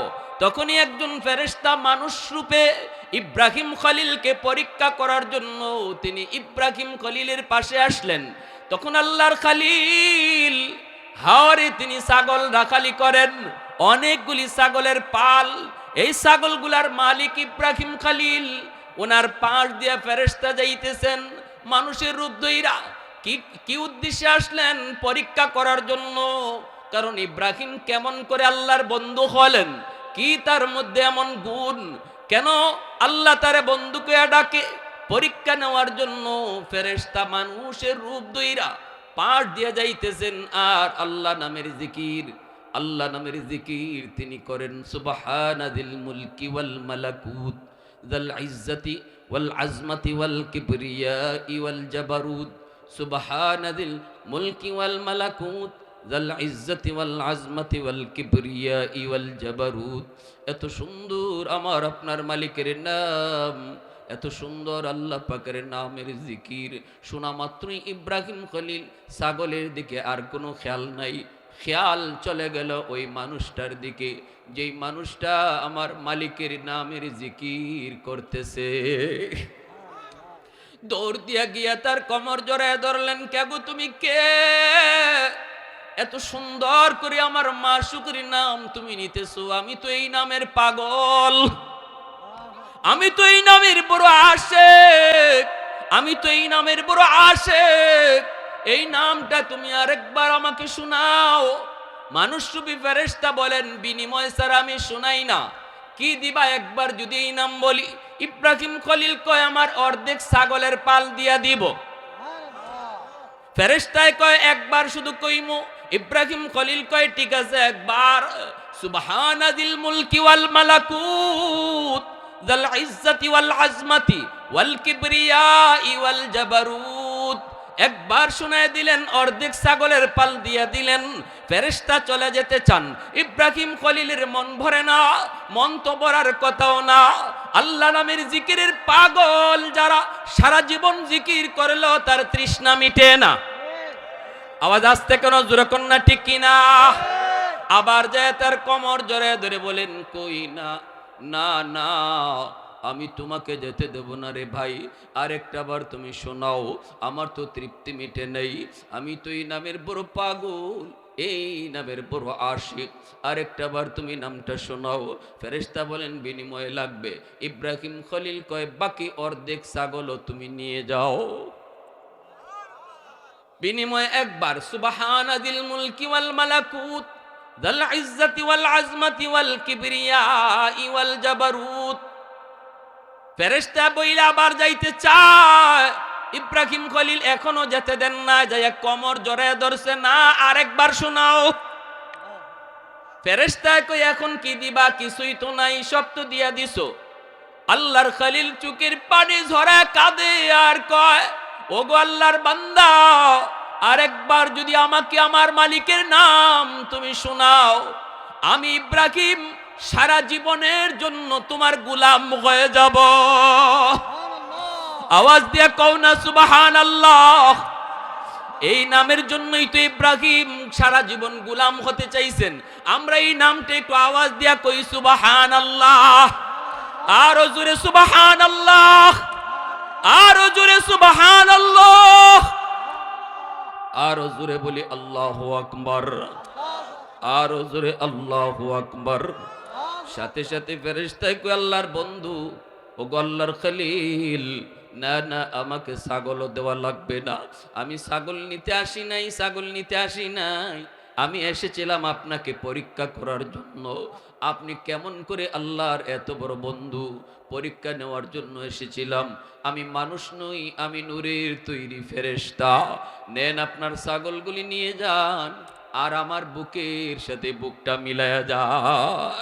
তখনই একজন ফেরেশতা মানুষ রূপে ইব্রাহিম খলিলকে পরীক্ষা করার জন্য তিনি ইব্রাহিম খলিলের পাশে আসলেন। তখন আল্লাহর খলিল হাওরে তিনি ছাগল রাখালি করেন, অনেকগুলি ছাগলের পাল। এই ছাগলগুলার মালিক ইব্রাহিম খলিল। ওনার পাশ দিয়ে ফেরেশতা যাইতেছেন মানুষের রূপ ধইরা। কি উদ্দেশ্যে আসলেন? পরীক্ষা করার জন্য। কারণ ইব্রাহিম কেমন করে আল্লাহর বন্ধু হলেন, কি তার মধ্যে এমন গুণ, কেন আল্লাহ তারে বন্ধুকে ডাকে? পরীক্ষা নেওয়ার জন্য ফেরেশতা মানুষের রূপ ধইরা পাশ দিয়ে যাইতেছেন। আর আল্লাহ নামের জিকির, আল্লাহ নামের জিকির তিনি করেন। সুবহানাদিল মুলকি ওয়াল মালাকুত যাল ইজ্জতি ওয়াল আজমতি ওয়াল কিবরিয়াই ওয়াল জাবারুত। সুবহানাদিল মুলকি ওয়াল মালাকুত যাল ইজ্জতি ওয়াল আজমতি ওয়াল কিবরিয়াই ওয়াল জাবারুত। এত সুন্দর আমার আপনার মালিকের নাম, এত সুন্দর আল্লাহ পাকের নামের জিকির শোনা মাত্রই ইব্রাহিম খলিল ছাগলের দিকে আর কোনো খেয়াল নাই, খেয়াল চলে গেল ওই মানুষটার দিকে, যেই মানুষটা আমার মালিকের নামের জিকির করতেছে। দৌড় দিয়া গিয়া তার কোমর জড়ায় ধরলেন, কে গো তুমি কে? এত সুন্দর করে আমার মাশুকের নাম তুমি নিতেছো, আমি তো এই নামের পাগল, আমি তো এই নামের বড় আশেক, আমি তো এই নামের বড় আশেক, এই নামটা তুমি আরেকবার আমাকে শোনাও। মানুষরূপী ফেরেশতা বলেন, বিনিময় ছাড়া আমি শোনাই না। কি দিবা একবার যদি এই নাম বলি? ইব্রাহিম খলিল কয়, আমার অর্ধেক ছাগলের পাল দিয়া দিব। ফেরেশতায় কয়, একবার শুধু কইমু। ইব্রাহিম খলিল কয়, ঠিক আছে একবার। সুবহানাদিল মুলকি ওয়াল মালাকুত যাল ইজ্জতি ওয়াল আজমাতি ওয়াল কিবরিয়াই ওয়াল জাবারুত। একবার শোনায় দিলেন, অর্ধেক ছাগলের পাল দিয়া দিলেন। ফেরেশতা চলে যেতে চান, ইব্রাহিম খলিলের মন ভরে না, মন তো ভরার কথাও না। আল্লাহ নামের জিকিরের পাগল যারা, সারা জীবন জিকির করলেও তার তৃষ্ণা মিটে না। আওয়াজ আসতে কেন, জোরে কন্যা ঠিক কিনা? আবার যায় তার কোমর জড়ে ধরে বলেন, কই না, না না, আমি তোমাকে যেতে দেব না রে ভাই, আরেকটা বার তুমি শোনাও, আমার তো তৃপ্তি মিটে নেই, আমি তো এই নামের বড় পাগল, এই নামের বড় আশিক, আরেকটা বার তুমি নামটা শোনাও। ফেরেশতা বলেন, বিনিময়ে লাগবে। ইব্রাহিম খলিল কয়, বাকি অর্ধেক ছাগলও তুমি নিয়ে যাও। বিনিময়ে একবার সুবহানাদিল মুলকি ওয়াল মালাকুত যাল ইজ্জতি ওয়াল আজমাতি ওয়াল কিবরিয়াই ওয়াল জাবারুত। ফেরেশতা বইলা আবার যাইতে চায়, ইব্রাহিম খলিল এখনো যেতে দেন না, যায় কোমর জড়ায় ধরছে, না আরেকবার শোনাও। ফেরেশতা কই, এখন কি দিবা? কিছুই তো নাই, সব তো দিয়া দিছো। আল্লাহর খলিল চোখের পানি ঝরা কাঁদে আর কয়, ওগো আল্লাহর বান্দা, আরেকবার যদি আমাকে আমার মালিকের নাম তুমি শোনাও, আমি ইব্রাহিম সারা জীবনের জন্য তোমার গোলাম হয়ে যাব। আওয়াজ দিয়ে কও না সুবহানাল্লাহ। এই নামের জন্যই তো ইব্রাহিম সারা জীবন গোলাম হতে চাইছেন। আমরা এই নামটা একটু আওয়াজ দিয়া কই সুবহানাল্লাহ। আরো জোরে সুবহানাল্লাহ, আরো জোরে সুবহানাল্লাহ, আরো জোরে বলি আল্লাহু আকবার, আরো জোরে আল্লাহু আকবার। সাথে সাথে ফেরেশতায় কয়, আল্লাহর বন্ধু, ও আল্লাহর খলিল, না না, আমাকে ছাগলও দেওয়া লাগবে না, আমি ছাগল নিতে আসি নাই, ছাগল নিতে আসি নাই, আমি এসেছিলাম আপনাকে পরীক্ষা করার জন্য। আপনি কেমন করে আল্লাহর এত বড় বন্ধু, পরীক্ষা নেওয়ার জন্য এসেছিলাম। আমি মানুষ নই, আমি নূরের তৈরি ফেরেশতা। নেন আপনার ছাগলগুলি নিয়ে যান, আর আমার বুকের সাথে বুকটা মিলায়া যান।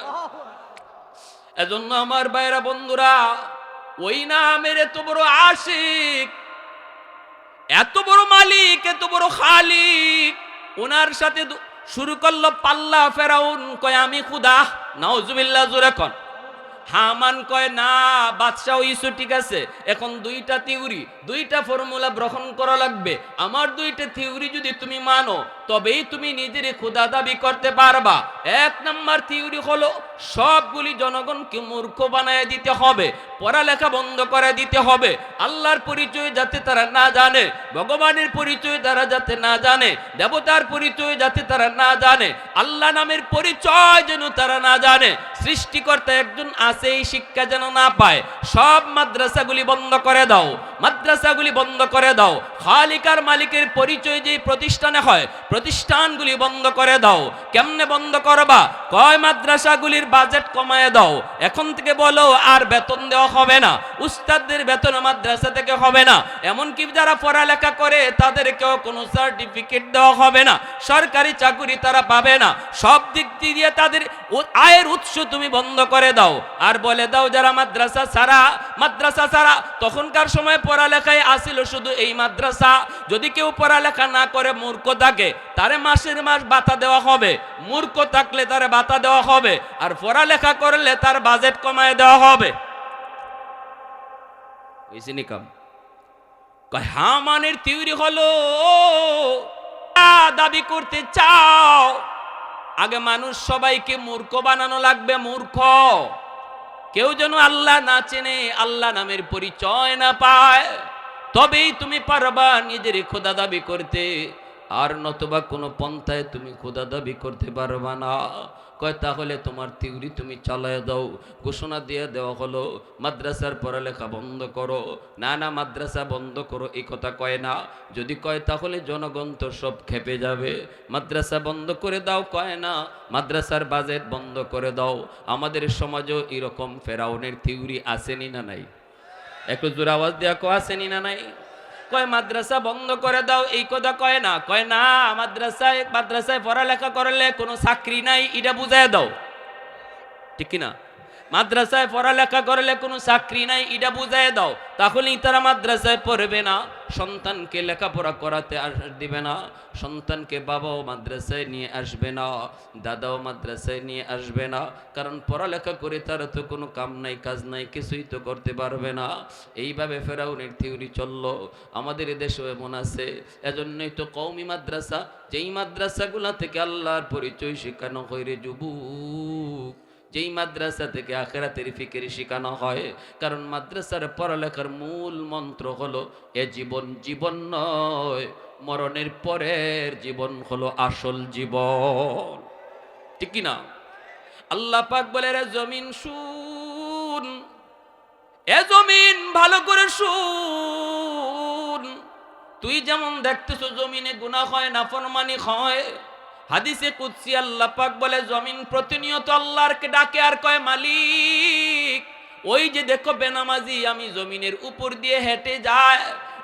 এজন্য আমার ভাইরা বন্ধুরা, ওই নামের এত বড় আশিক, এত বড় মালিক, এত বড় খালিক, ওনার সাথে শুরু করলো পাল্লা। ফেরাউন কয়, আমি খুদা, নাউজুবিল্লাহ, জোরে কন। হামান কয়, না বাদশাহ ইসু, ঠিক আছে, এখন দুইটা থিওরি, দুইটা ফর্মুলা গ্রহণ করা লাগবে। আমার দুইটা থিওরি যদি তুমি মানো, তবেই তুমি নিজের খোদা দাবি করতে পারবা। এক নাম্বার থিওরি হলো, সবগুলি জনগণকে মূর্খ বানায় দিতে হবে, পড়ালেখা বন্ধ করে দিতে হবে, আল্লাহর পরিচয় যাতে তারা না জানে, ভগবানের পরিচয় তারা যাতে না জানে, দেবতার পরিচয় যাতে তারা না জানে, আল্লাহ নামের পরিচয় যেন তারা না জানে, সৃষ্টিকর্তা একজন আছে এই শিক্ষা যেন না পায়। সব মাদ্রাসাগুলি বন্ধ করে দাও, মাদ্রাসাগুলি বন্ধ করে দাও। খালিকার মালিকের পরিচয় যে প্রতিষ্ঠানে হয়, প্রতিষ্ঠানগুলি বন্ধ করে দাও। কেমনে বন্ধ করবা? কয় মাদ্রাসাগুলির বাজেট কমায় দাও। এখন থেকে বলো আর বেতন দেওয়া হবে না, উস্তাদদের বেতন মাদ্রাসা থেকে হবে না, এমনকি যারা পড়ালেখা করে তাদেরকেও কোনো সার্টিফিকেট দেওয়া হবে না, সরকারি চাকরি তারা পাবে না। সব দিক দিয়ে তাদের আয়ের উৎস তুমি বন্ধ করে দাও। আর বলে দাও যারা মাদ্রাসা ছাড়া, তখনকার সময় পড়ালেখায় আসিল শুধু এই মাদ্রাসা। যদি কেউ পড়ালেখা না করে মূর্খ থাকে, তারে মাসের মাস ভাতা দেওয়া হবে, মূর্খ থাকলে তারে ভাতা দেওয়া হবে, আর পড়ালেখা করলে তার বাজেট কমায় দেওয়া হবে। হামানের থিওরি হলো দাবি করতে চাও, আগে মানুষ সবাইকে মূর্খ বানানো লাগবে। মূর্খ কেউ যেন আল্লাহ না চেনে, আল্লাহ নামের পরিচয় না পায়, তবেই তুমি পারবা নিজের খোদা দাবি করতে। আর নতুবা কোনো পন্থায় তুমি খোদা দাবি করতে পারবা না। কয় তাহলে তোমার থিওরি তুমি চালায় দাও। ঘোষণা দিয়ে দেওয়া হলো মাদ্রাসার পড়ালেখা বন্ধ করো। না না, মাদ্রাসা বন্ধ করো এই কথা কয় না। যদি কয় তাহলে জনগণ তো সব খেপে যাবে। মাদ্রাসা বন্ধ করে দাও কয় না, মাদ্রাসার বাজেট বন্ধ করে দাও। আমাদের সমাজেও এরকম ফেরাউনের থিওরি আসেনি না নাই? একটু জোর আওয়াজ দেওয়া কো আসেনি না নাই? কয় মাদ্রাসা বন্ধ করে দাও এই কথা কয় না। কয় না, মাদ্রাসায় পড়ালেখা করলে কোনো চাকরি নাই, এটা বুঝায় দাও। ঠিক কিনা? মাদ্রাসায় পড়ালেখা করলে কোনো চাকরি নাই, এটা বুঝায় দাও। তাহলেই তারা মাদ্রাসায় পড়বে না, সন্তানকে লেখাপড়া করাতে দিবে না, সন্তানকে বাবাও মাদ্রাসায় নিয়ে আসবে না, দাদাও মাদ্রাসায় নিয়ে আসবে না। কারণ পড়ালেখা করে তারা তো কোনো কাম নাই, কাজ নাই, কিছুই তো করতে পারবে না। এইভাবে ফেরাউনের থিওরি চললো। আমাদের দেশেও এমন আছে। এজন্যই তো কওমি মাদ্রাসা, যেই মাদ্রাসাগুলা থেকে আল্লাহর পরিচয় শেখানো হয় রে যুবক, যেই মাদ্রাসা থেকে আখিরাতের ফিকির শেখানো হয়। কারণ মাদ্রাসার পড়ালেখার মূল মন্ত্র হলো এ জীবন জীবন নয়, মরণের পরের জীবন হলো আসল জীবন। ঠিক কিনা? আল্লাহ পাক বলে রে জমিন শুন, এ জমিন ভালো করে শুন। তুই যেমন দেখতেছো জমিনে গুনাহ হয়, নাফরমানি হয়। হাদিসে কুদসি আল্লাহ পাক বলে জমিন প্রতিনিয়ত আল্লাহকে ডাকে আর কয় মালিক, ওই যে দেখো বেনামাজি আমি জমিনের উপর দিয়ে হেঁটে যায়,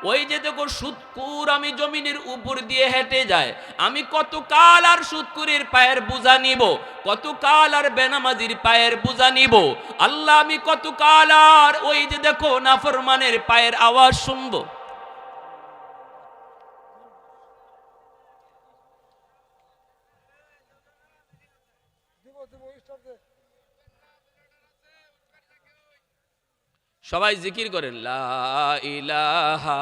ওই যে দেখো সুদকুর আমি জমিনের উপর দিয়ে হেঁটে যায়। আমি কতকাল আর সুদকুরের পায়ের বোঝা নিব, কতকাল আর বেনামাজির পায়ের বোঝা নিব। আল্লাহ আমি কতকাল আর ওই যে দেখো নাফরমানের পায়ের আওয়াজ শুনবো। সবাই জিকির করেন লা ইলাহা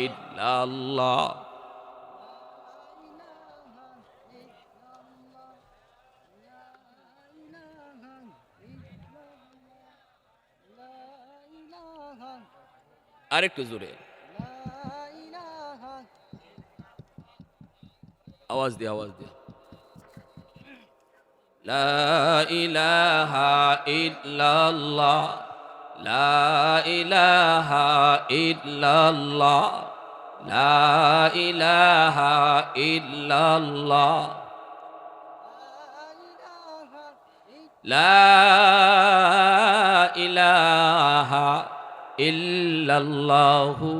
ইল্লাল্লাহ। আরেকটু জোরে আওয়াজ দিয়ে, আওয়াজ দিয়ে। লা ইলাহা ইল্লাল্লাহ, লা ইলাহা ইল্লাল্লাহ, লা ইলাহা ইল্লাল্লাহ, লা ইলাহা ইল্লাল্লাহু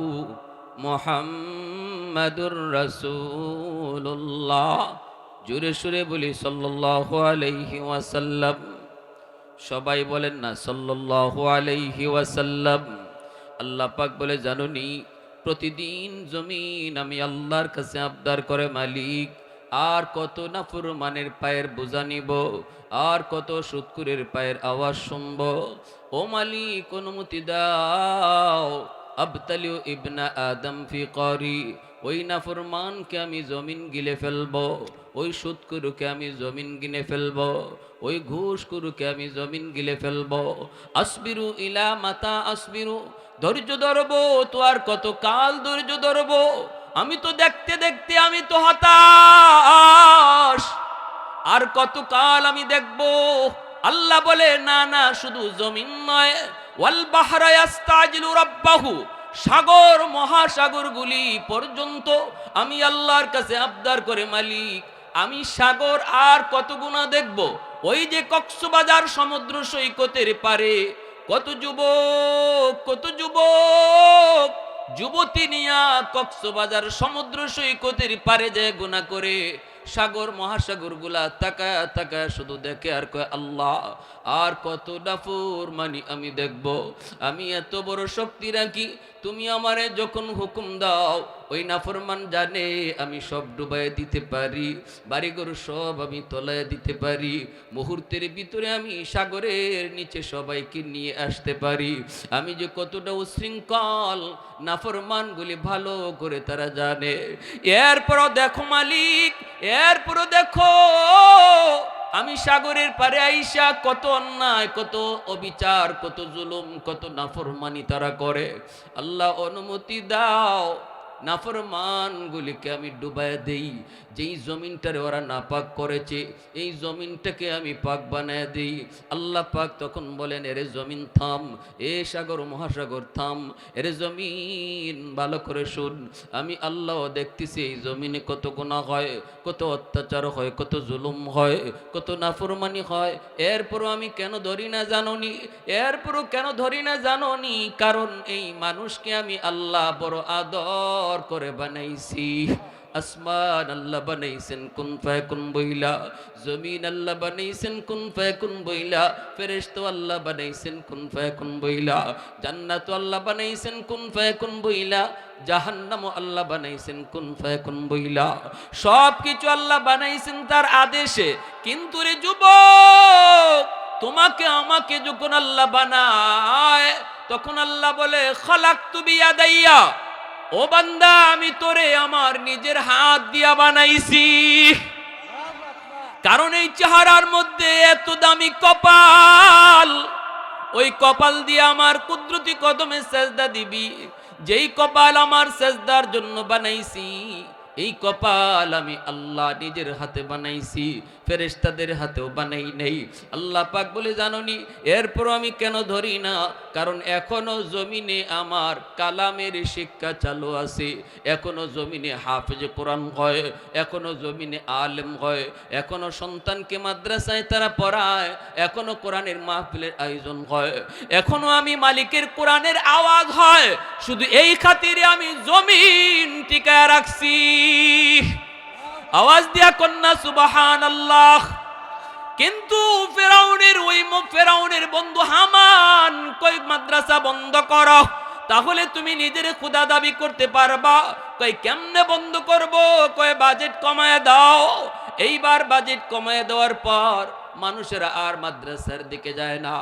মুহাম্মাদুর রাসূলুল্লাহ। জোরে সুরে বলি সাল্লাল্লাহু আলাইহি ওয়াসাল্লাম। সবাই বলেন না সাল্লাল্লাহু আলাইহি ওয়াসাল্লাম। আল্লাহ পাক বলে জানুনি, প্রতিদিন জমিন আমি আল্লাহর কাছে আবদার করে মালিক আর কত নাফরমানের পায়ের বোঝা নিব, আর কত সুদকুরের পায়ের আওয়াজ শুনব। ও মালিক অনুমতি দাও, আবতালিউ ইবনা আদম ফি করি। ওই নাফরমানকে আমি জমিন গিলে ফেলবো, ওই সুদকুরুকে আমি জমিন গিলে ফেলবো, ওই ঘুষকুরুকে আমি জমিন গিলে ফেলবো। আসবিরু ইলা মাতা আসবিরু, ধৈর্য ধরবো তো আর কত কাল ধৈর্য ধরবো? আমি তো দেখতে দেখতে আমি তো হতাশ, আর কত কাল আমি দেখবো? আল্লাহ বলে না না, শুধু জমিন নয়, ওয়াল বাহরা ইয়াস্তাজিলু রাব্বাহু, সাগর মহাসাগরগুলি পর্যন্ত আমি আল্লাহর কাছে আবদার করে মালিক আমি সাগর আর কত গুণা দেখব। ওই যে কক্সবাজার সমুদ্র সৈকতের পারে কত যুবক, কত যুবক যুবতী নিয়া কক্সবাজার সমুদ্র সৈকতের পারে যায় গুনাহ করে। সাগর মহাসাগর গুলা তাকায় তাকায় শুধু দেখে আর কয় আল্লাহ আর কত নাফরমানি আমি দেখব। আমি এত বড় শক্তি রাখি, তুমি আমারে যখন হুকুম দাও ওই নাফরমান জানে আমি সব ডুবাই দিতে পারি, বাড়িঘর সব আমি তলায় দিতে পারি, মুহূর্তের ভিতরে আমি সাগরের নিচে সবাইকে নিয়ে আসতে পারি। আমি যে কতটা উশৃঙ্খল নাফরমানগুলি ভালো করে তারা জানে। এরপরও দেখো মালিক, এরপরও দেখো আমি সাগরের পারে আইসা কত অন্যায়, কত অবিচার, কত জুলুম, কত নাফরমানি তারা করে। আল্লাহ অনুমতি দাও নাফরমানগুলিকে আমি ডুবায় দেই। যেই জমিনটারে ওরা নাপাক করেছে এই জমিনটাকে আমি পাক বানায় দিই। আল্লাহ পাক তখন বলেন, এরে জমিন থাম, এ সাগর মহাসাগর থাম, এরে জমিন ভালো করে শুন, আমি আল্লাহ দেখতেছি এই জমিনে কত গুনাহ হয়, কত অত্যাচার হয়, কত জুলুম হয়, কত নাফরমানি হয়। এরপরও আমি কেন ধরি না জানোনি? এরপরও কেন ধরি না জানোনি? কারণ এই মানুষকে আমি আল্লাহ বড় আদর করে বানাইছি। আসমান আল্লাহ বানাইছেন কুন ফায়াকুন বইলা, জমিন আল্লাহ বানাইছেন কুন ফায়াকুন বইলা, ফেরেশতা আল্লাহ বানাইছেন কুন ফায়াকুন বইলা, জান্নাত আল্লাহ বানাইছেন কুন ফায়াকুন বইলা, জাহান্নাম আল্লাহ বানাইছেন কুন ফায়াকুন বইলা। সব কিছু আল্লাহ বানাইছেন তার আদেশে। কিন্তু রে যুবক, তোমাকে আমাকে যখন আল্লাহ বানায় তখন আল্লাহ বলে খালাকতু বিয়াদাইয়া, ও বান্দা আমি তোরে আমার নিজের হাত দিয়া বানাইছি। কারণ এই চেহারার মধ্যে এত দামি কপাল, ওই কপাল দিয়ে আমার কুদরতি কদমে সেজদা দিবি। যেই কপাল আমার সেজদার জন্য বানাইছি, এই কপাল আমি আল্লাহ নিজের হাতে বানাইছি, ফেরেশতাদের হাতেও বানাই নেই। আল্লাহ পাক বলে জানোনি এরপর আমি কেন ধরি না? কারণ এখনো জমিনে আমার কালামের শিক্ষা চালু আছে, এখনো জমিনে হাফেজে কোরআন হয়, এখনো জমিনে আলেম হয়, এখনো সন্তানকে মাদ্রাসায় তারা পড়ায়, এখনো কোরআনের মাহফিলের আয়োজন হয়, এখনো আমি মালিকের কোরআনের আওয়াজ হয়। শুধু এই খাতিরে আমি জমিন টিকায় রাখছি। আওয়াজ দিয়া কন্যা সুবহানাল্লাহ। কিন্তু ফেরাউনের বন্ধু হামান কই মাদ্রাসা বন্ধ করো, তাহলে তুমি নিজের খোদা দাবি করতে পারবা। কই কেমনে বন্ধ করব? কই বাজেট কমায় দাও। এইবার বাজেট কমায় দেওয়ার পর মানুষেরা আর মাদ্রাসার দিকে যায় না,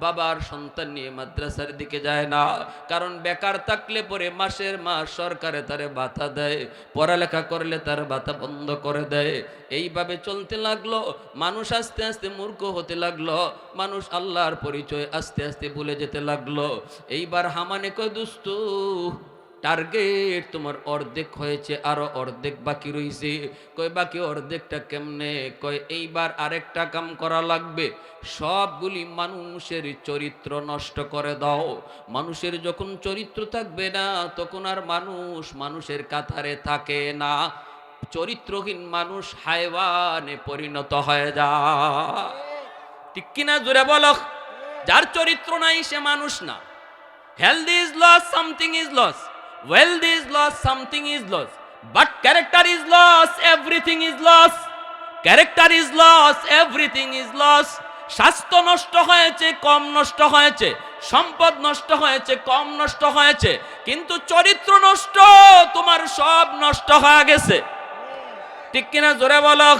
বাবার সন্তান নিয়ে মাদ্রাসার দিকে যায় না। কারণ বেকার থাকলে পরে মাসের মাস সরকারে তারে ভাতা দেয়, পড়ালেখা করলে তার ভাতা বন্ধ করে দেয়। এইভাবে চলতে লাগলো। মানুষ আস্তে আস্তে মূর্খ হতে লাগলো, মানুষ আল্লাহর পরিচয় আস্তে আস্তে ভুলে যেতে লাগলো। এইবার হামানে কয় দোস্ত, টার্গেট তোমার অর্ধেক হয়েছে, আরো অর্ধেক বাকি রয়েছে। কয় বাকি অর্ধেকটা কেমনে? কয় এইবার আরেকটা কাম করা লাগবে, সবগুলি মানুষের চরিত্র নষ্ট করে দাও। মানুষের যখন চরিত্র থাকবে না তখন আর মানুষ মানুষের কাতারে থাকে না, চরিত্রহীন মানুষ হায়ওয়ানে পরিণত হয়ে যায়। ঠিক কিনা জোরে বলো? যার চরিত্র নাই সে মানুষ না। Health is loss, something is loss, wealth is lost, something is lost, but character is lost, everything is lost. Character is lost, everything is lost. স্বাস্থ্য নষ্ট হয়েছে, কম নষ্ট হয়েছে, সম্পদ নষ্ট হয়েছে, কম নষ্ট হয়েছে, কিন্তু চরিত্র নষ্ট, তোমার সব নষ্ট হয়ে গেছে। ঠিক কিনা জোরে বলো?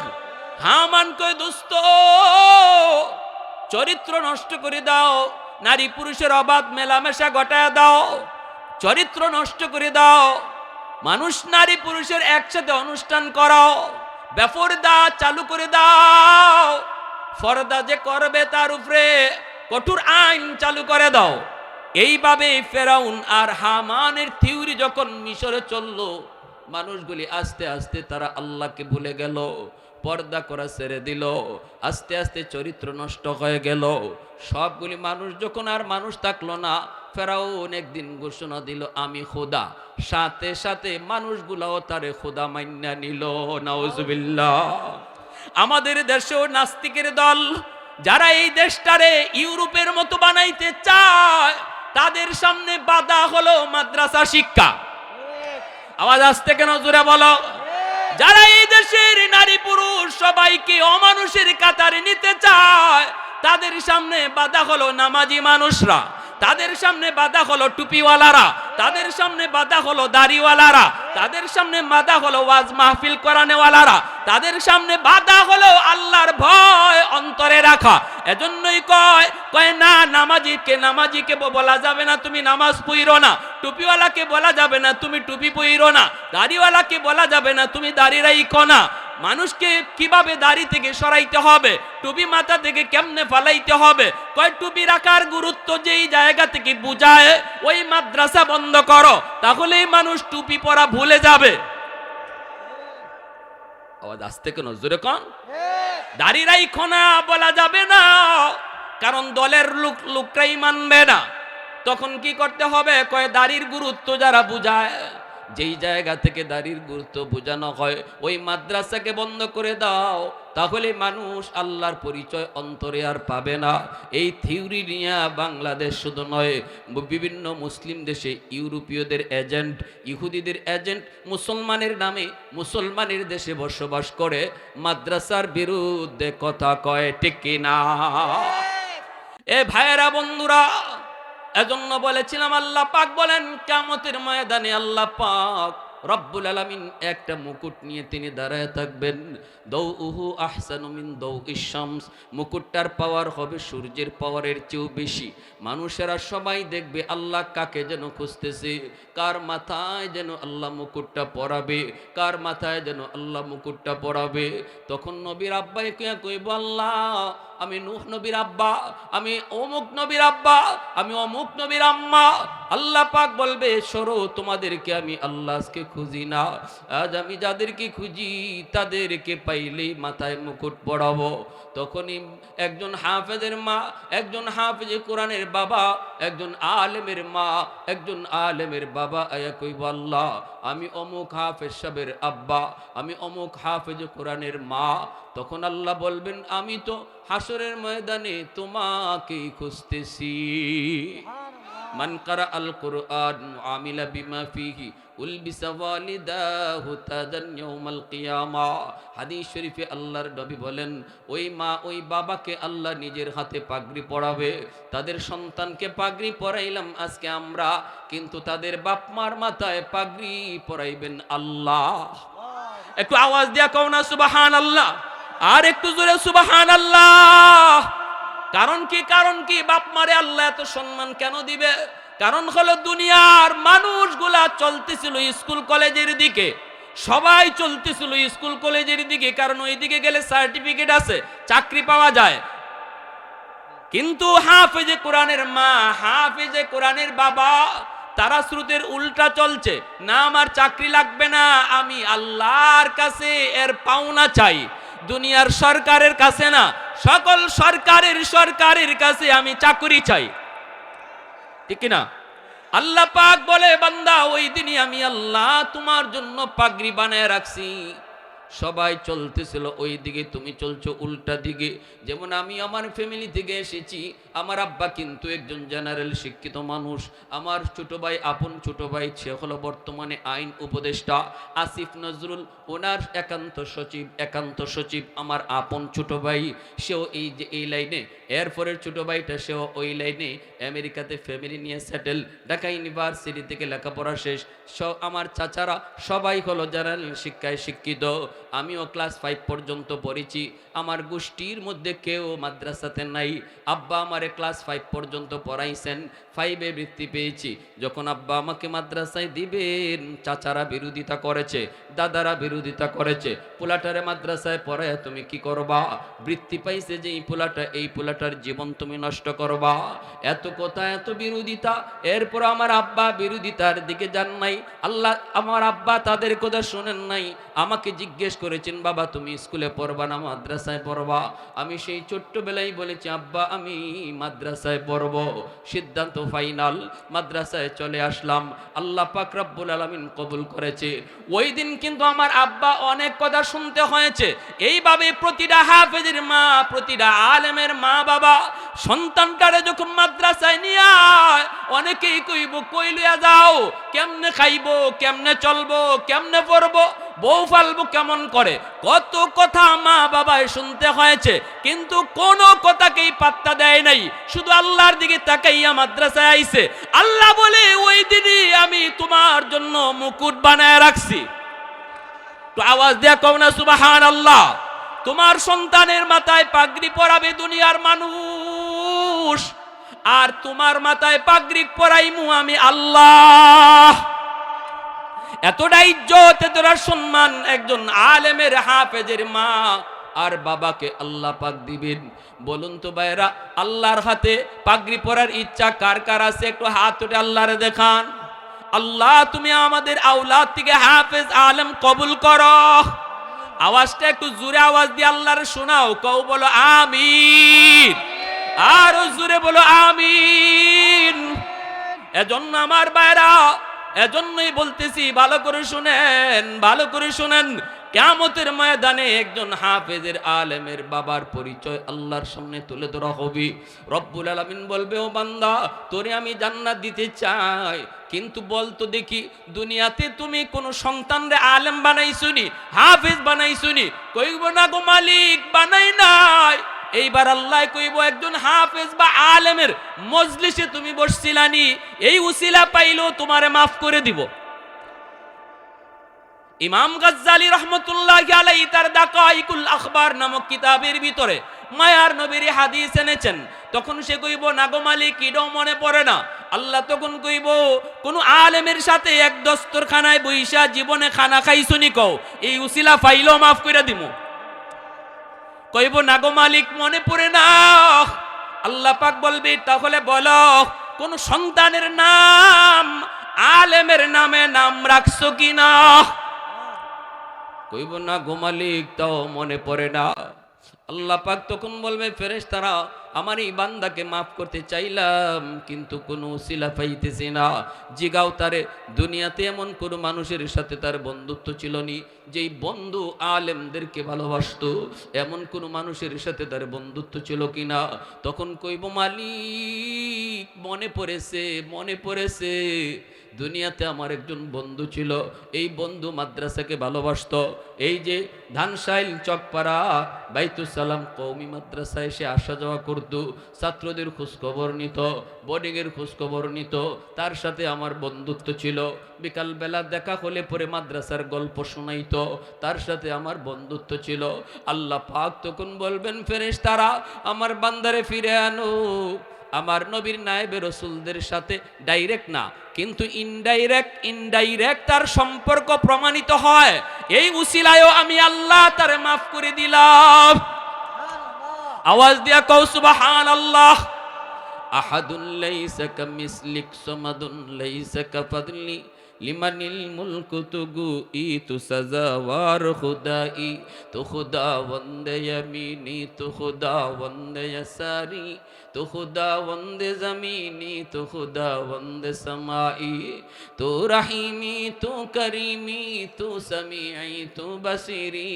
হামান কই দোস্ত, চরিত্র নষ্ট করে দাও, নারী পুরুষের অবাধ মেলামেশা ঘটায় দাও, চরিত্র নষ্ট করে দাও, মানুষ নারী পুরুষের একসাথে অনুষ্ঠান করাও, বেপরদা চালু করে দাও, ফরদা যে করবে তার উপরে কঠোর আইন চালু করে দাও। এইভাবে ফেরাউন আর হামানের থিওরি যখন মিশরে চললো, মানুষগুলি আস্তে আস্তে তারা আল্লাহকে ভুলে গেল, পর্দা করা ছেড়ে দিল, আস্তে আস্তে চরিত্র নষ্ট হয়ে গেল। সবগুলি মানুষ যখন আর মানুষ থাকলো না, ফেরাউন একদিন ঘোষণা দিল আমি খোদা, সাথে সাথে মানুষগুলাও তারে খোদা মাইন্না নিল। নাউজুবিল্লাহ। আমাদের দেশেও নাস্তিকের দল, যারা এই দেশটারে ইউরোপের মতো বানাইতে চায়, তাদের সামনে বাধা হলো মাদ্রাসা শিক্ষা। আওয়াজ আসতে কেন জোরে বলো? যারা এই দেশের নারী পুরুষ সবাইকে অমানুষের কাতারে নিতে চায়, তাদের সামনে বাধা হলো নামাজি মানুষরা। তাদের সামনে বাধা হলো টুপিওয়ালারা, তাদের সামনে বাধা হলো দাড়িওয়ালারা, তাদের সামনে বাধা হলো ওয়াজ মাহফিল করানেওয়ালারা, তাদের সামনে বাধা হলো আল্লাহর ভয় অন্তরে রাখা। এজন্যই কয় না, নামাজিকে বলা যাবে না তুমি নামাজ পড়ো না, টুপিওয়ালাকে বলা যাবে না তুমি টুপি পড়ো না, দাড়িওয়ালাকে বলা যাবে না তুমি দাড়ি রাখো না। মানুষকে কিভাবে দাড়ি থেকে সরাইতে হবে, টুপি মাথা থেকে কেমনে ফালাইতে হবে, কয় টুপি রাখার গুরুত্ব যেই জায়গা থেকে বুঝায় ওই মাদ্রাসা বন্ধ করো, তাহলেই মানুষ টুপি পরা ভুলে যাবে। আওয়াজ আসতে কেন, জোরে কোন। দাড়ি রাখো না বলা যাবে না, কারণ দলের লোকরাই মানবে না। তখন কি করতে হবে, কয় দাড়ির গুরুত্ব যারা বুঝায়, যেই জায়গা থেকে দাড়ির গুরুত্ব বোঝানো হয় ওই মাদ্রাসাকে বন্ধ করে দাও, তাহলে মানুষ আল্লাহর পরিচয় অন্তরে আর পাবে না। এই থিওরি নিয়ে বাংলাদেশ শুধু নয়, বিভিন্ন মুসলিম দেশে ইউরোপীয়দের এজেন্ট, ইহুদিদের এজেন্ট মুসলমানের নামে মুসলমানের দেশে বসবাস করে মাদ্রাসার বিরুদ্ধে কথা কয়, ঠিক কিনা? এ ভাইয়েরা, বন্ধুরা, এজন্য বলেছিলাম আল্লাহ পাক বলেন কিয়ামতের ময়দানে আল্লাহ পাক রব্বুল আলামিন একটা মুকুট নিয়ে তিনি দাঁড়ায় থাকবেন। দাউহু আহসানু মিন দাউইশ শামস, মুকুটটার পাওয়ার হবে সূর্যের পাওয়ারের চেয়েও বেশি। মানুষেরা সবাই দেখবে আল্লাহ কাকে যেন খুঁজতেছে, কার মাথায় যেন আল্লাহ মুকুটটা পরাবে, কার মাথায় যেন আল্লাহ মুকুটটা পরাবে। তখন নবীর আব্বাই কইব, আল্লাহ আমি নূহ নবীর আব্বা, আমি অমুক নবীর আব্বা, আমি অমুক নবীর আম্মা। আল্লাহ পাক বলবে, সরো, তোমাদেরকে আমি আল্লাহ আজকে খুঁজি না, আজ আমি যাদেরকে খুঁজি তাদেরকে পাইলেই মাথায় মুকুট পরাবো। তখনই একজন হাফেজের মা, একজন হাফেজে কোরআনের বাবা, একজন আলেমের মা, একজন আলেমের বাবা আয়া কইব, আল্লাহ আমি অমুক হাফেজ সাহেবের আব্বা, আমি অমুক হাফেজে কোরআনের মা। তখন আল্লাহ বলবেন, আমি তো হাসরের ময়দানে তোমাকেই খুঁজতেছি। মান কারা আল কুরআন আমিলা বিমা ফিহি উলবিসা ওয়ালিদাহু তাদান ইয়াউমাল কিয়ামা। হাদিস শরীফে আল্লাহর নবী বলেন, ওই মা ওই বাবাকে আল্লাহ নিজের হাতে পাগড়ি পরাবে। তাদের সন্তানকে পাগড়ি পরাইলাম আজকে আমরা, কিন্তু তাদের বাপ মার মাথায় পাগড়ি পরাইবেন আল্লাহ। একটু আওয়াজ দিয়া কও না সুবহানাল্লাহ, আর একটু জোরে সুবহানাল্লাহ। কারণ কি বাপ মারে আল্লাহ এত সম্মান কেন দিবে? কারণ হলো দুনিয়ার মানুষগুলা চলতেছিল স্কুল কলেজের দিকে, সবাই চলতেছিল স্কুল কলেজের দিকে, কারণ ওই দিকে গেলে সার্টিফিকেট আছে, চাকরি পাওয়া যায়। কিন্তু হাফেজে কোরআনের মা, হাফেজে কোরআনের বাবা, তারা স্রোতের উল্টা চলছে। না, আমার চাকরি লাগবে না, আমি আল্লাহর কাছে এর পাওনা চাই, দুনিয়ার সরকারের কাছে না, সকল সরকারের কাছে আমি চাকরি চাই, ঠিক না? আল্লাহ পাক বলে, বান্দা ওই দিনই আমি আল্লাহ তোমার জন্য পাগড়ি বানায় রাখছি। সবাই চলতেছিল ওই দিকে, তুমি চলছো উল্টা দিকে। যেমন আমি আমার ফ্যামিলি থেকে এসেছি, আমার আব্বা কিন্তু একজন জেনারেল শিক্ষিত মানুষ, আমার ছোট ভাই, আপন ছোট ভাই, সে হলো বর্তমানে আইন উপদেষ্টা আসিফ নজরুল, ওনার একান্ত সচিব আমার আপন ছোট ভাই, সেও এই লাইনে। এরপরের ছোট ভাইটা সেও ওই লাইনে, আমেরিকাতে ফ্যামিলি নিয়ে সেটেল, ঢাকা ইউনিভার্সিটি থেকে লেখাপড়া শেষ। আমার চাচারা সবাই হলো জেনারেল শিক্ষায় শিক্ষিত। আমিও ক্লাস 5 পর্যন্ত পড়েছি, আমার গোষ্ঠীর মধ্যে কেউ মাদ্রাসাতে নাই। আব্বা আমারে ক্লাস 5 পর্যন্ত পড়াইছেন, 5-এ বৃত্তি পেয়েছি। যখন আব্বা আমাকে মাদ্রাসায় দিবেন, চাচারা বিরোধিতা করেছে, দাদারা বিরোধিতা করেছে, পোলাটারে মাদ্রাসায় পড়ায় তুমি কি করবা? বৃত্তি পাইছে যে এই পোলাটার জীবন তুমি নষ্ট করবা। এত কথা, এত বিরোধিতা। এরপর আমার আব্বা বিরোধিতার দিকে যান নাই। আমার আব্বা তাদের কথা শোনেন নাই, আমাকে জিজ্ঞেস করেছেন, বাবা তুমি স্কুলে পড়বা না মাদ্রাসায় পড়বা? আমি সেই ছোট্টবেলায় বলেছি, আব্বা আমি মাদ্রাসায় পড়ব। সিদ্ধান্ত ফাইনাল, মাদ্রাসায় চলে আসলাম। আল্লাহ পাক রব্বুল আলামিন কবুল করেছে। ওই দিন কিন্তু আমার আব্বা অনেক কথা শুনতে হয়েছে। এইভাবে প্রতিটা হাফেজের মা, প্রতিটা আলেমের মা বাবা সন্তানটারে যখন মাদ্রাসায় নিয়ে আয়, অনেকেই কইব, কই লইয়া যাও, কেমনে খাইবো, কেমনে চলবো, কেমনে পড়বো? বউ ফালবো কেমন করে, কত কথা মা বাবায় শুনতে হয়েছে, কিন্তু কোনো কথাকেই পাত্তা দেয় নাই, শুধু আল্লাহর দিকে তাকাইয়া মাদ্রাসায় আইছে। আল্লাহ বলে ওই দিনই আমি তোমার জন্য মুকুট বানায় রাখছি। তো আওয়াজ দেয়া কও না সুবহানাল্লাহ। তোমার সন্তানের মাথায় পাগড়ি পরাবে দুনিয়ার মানুষ, আর তোমার মাথায় পাগড়ি পরাইমু আমি আল্লাহ। এতটা ইজ্জত, এতটা সম্মান একজন আলেমের হাফেজের মা আর বাবাকে আল্লাহ পাক দিবেন। বলুন তো ভাইরা, আল্লাহর হাতে পাগড়ি পরার ইচ্ছা কার কার আছে? একটু হাত উঠে আল্লাহরে দেখান। আল্লাহ তুমি আমাদের আওলাদ থেকে হাফেজ আলেম কবুল করো। আওয়াজটা একটু জোরে আওয়াজ দিয়ে আল্লাহরে শোনাও, কও বলো আমিন, আরো জোরে বলো আমিন। এজন্য আমার ভাইরা, এজন্যই বলতেছি ভালো করে শুনেন, ভালো করে শুনেন। কিয়ামতের ময়দানে একজন হাফেজের আলেমের বাবার পরিচয় আল্লাহর সামনে তুলে ধরা হবে। রব্বুল আলামিন বলবে, ও বান্দা, তোরে আমি জান্নাত দিতে চাই, কিন্তু বলতো দেখি দুনিয়াতে তুমি কোন সন্তানরে আলেম বানাইছুনি, হাফেজ বানাইছুনি? কইব না গো মালিক, বানাই নাই। এইবার আল্লাহ কইব, একজন হাফেজ বা আলেমের মজলিসে তুমি বসছিলানি, এই উসিলা পাইলো তোমারে মাফ করে দিব। ইমাম গাজ্জালি রহমতুল্লাহি আলাইহি তার দাকাইকুল আখবার নামক কিতাবের ভিতরে মায়ার নবীর হাদিস এনেছেন। তখন সে কইব, না গো মালিক, কিডও মনে পড়ে না। আল্লাহ তখন কইব, কোন আলেমের সাথে এক দস্তরখানায় বইসা জীবনে খানা খাইছুনি? কও, এই উসিলা পাইলো মাফ করে দিব। কইব, না গো মালিক, মনে পড়ে না। আল্লাহ পাক বলবে, তাহলে বলো কোন সন্তানের নাম আলেমের নামে নাম রাখছো কিনা? কইব, না গো মালিক, তাও মনে পড়ে না। আল্লাহ পাক তখন বলবে, ফেরেশতারা, আমার এই বান্দাকে মাফ করতে চাইলাম, কিন্তু কোনো উসিলা পাইতেছি না। জিগাও তারে, দুনিয়াতে এমন কোনো মানুষের সাথে তার বন্ধুত্ব ছিল নি যেই বন্ধু আলেমদেরকে ভালোবাসতো? এমন কোনো মানুষের সাথে তার বন্ধুত্ব ছিল কিনা? তখন কইব, মালিক, মনে পড়েছে, মনে পড়েছে। দুনিয়াতে আমার একজন বন্ধু ছিল, এই বন্ধু মাদ্রাসাকে ভালোবাসতো। এই যে ধানশাইল চকপাড়া বাইতুস সালাম কওমি মাদ্রাসায় এসে আসা যাওয়া করত, ছাত্রদের খোঁজখবর নিত, বোর্ডিংয়ের খোঁজখবর নিত, তার সাথে আমার বন্ধুত্ব ছিল। বিকালবেলা দেখা হলে পরে মাদ্রাসার গল্প শোনাইতো, তার সাথে আমার বন্ধুত্ব ছিল। আল্লাহ পাক তখন বলবেন, ফেরেশতারা, আমার বান্দারে ফিরে আনো। আমার নবীর নায়েবে রাসূলদের সাথে ডাইরেক্ট না, কিন্তু ইনডাইরেক্ট তার সম্পর্ক প্রমাণিত হয়। এই উসিলায়ও আমি আল্লাহ তারে মাফ করে দিলাম। আওয়াজ দিয়া কও সুবহানাল্লাহ। আহাদুন লাইসা কামিসলিক সামাদুন লাইসা কাফাদলি লিমানিল মুলকু তুগু ইতু সাজাওয়ার খুদাই, তো খুদা বন্দে ইয়ামিনি, তো খুদা বন্দে ইয়াসারি, তো খুদা বন্দে জমিনি, তো খুদা বন্দে সমাই, তো রহিমি, তো করিমি, তো সমিই, তো বসিরি,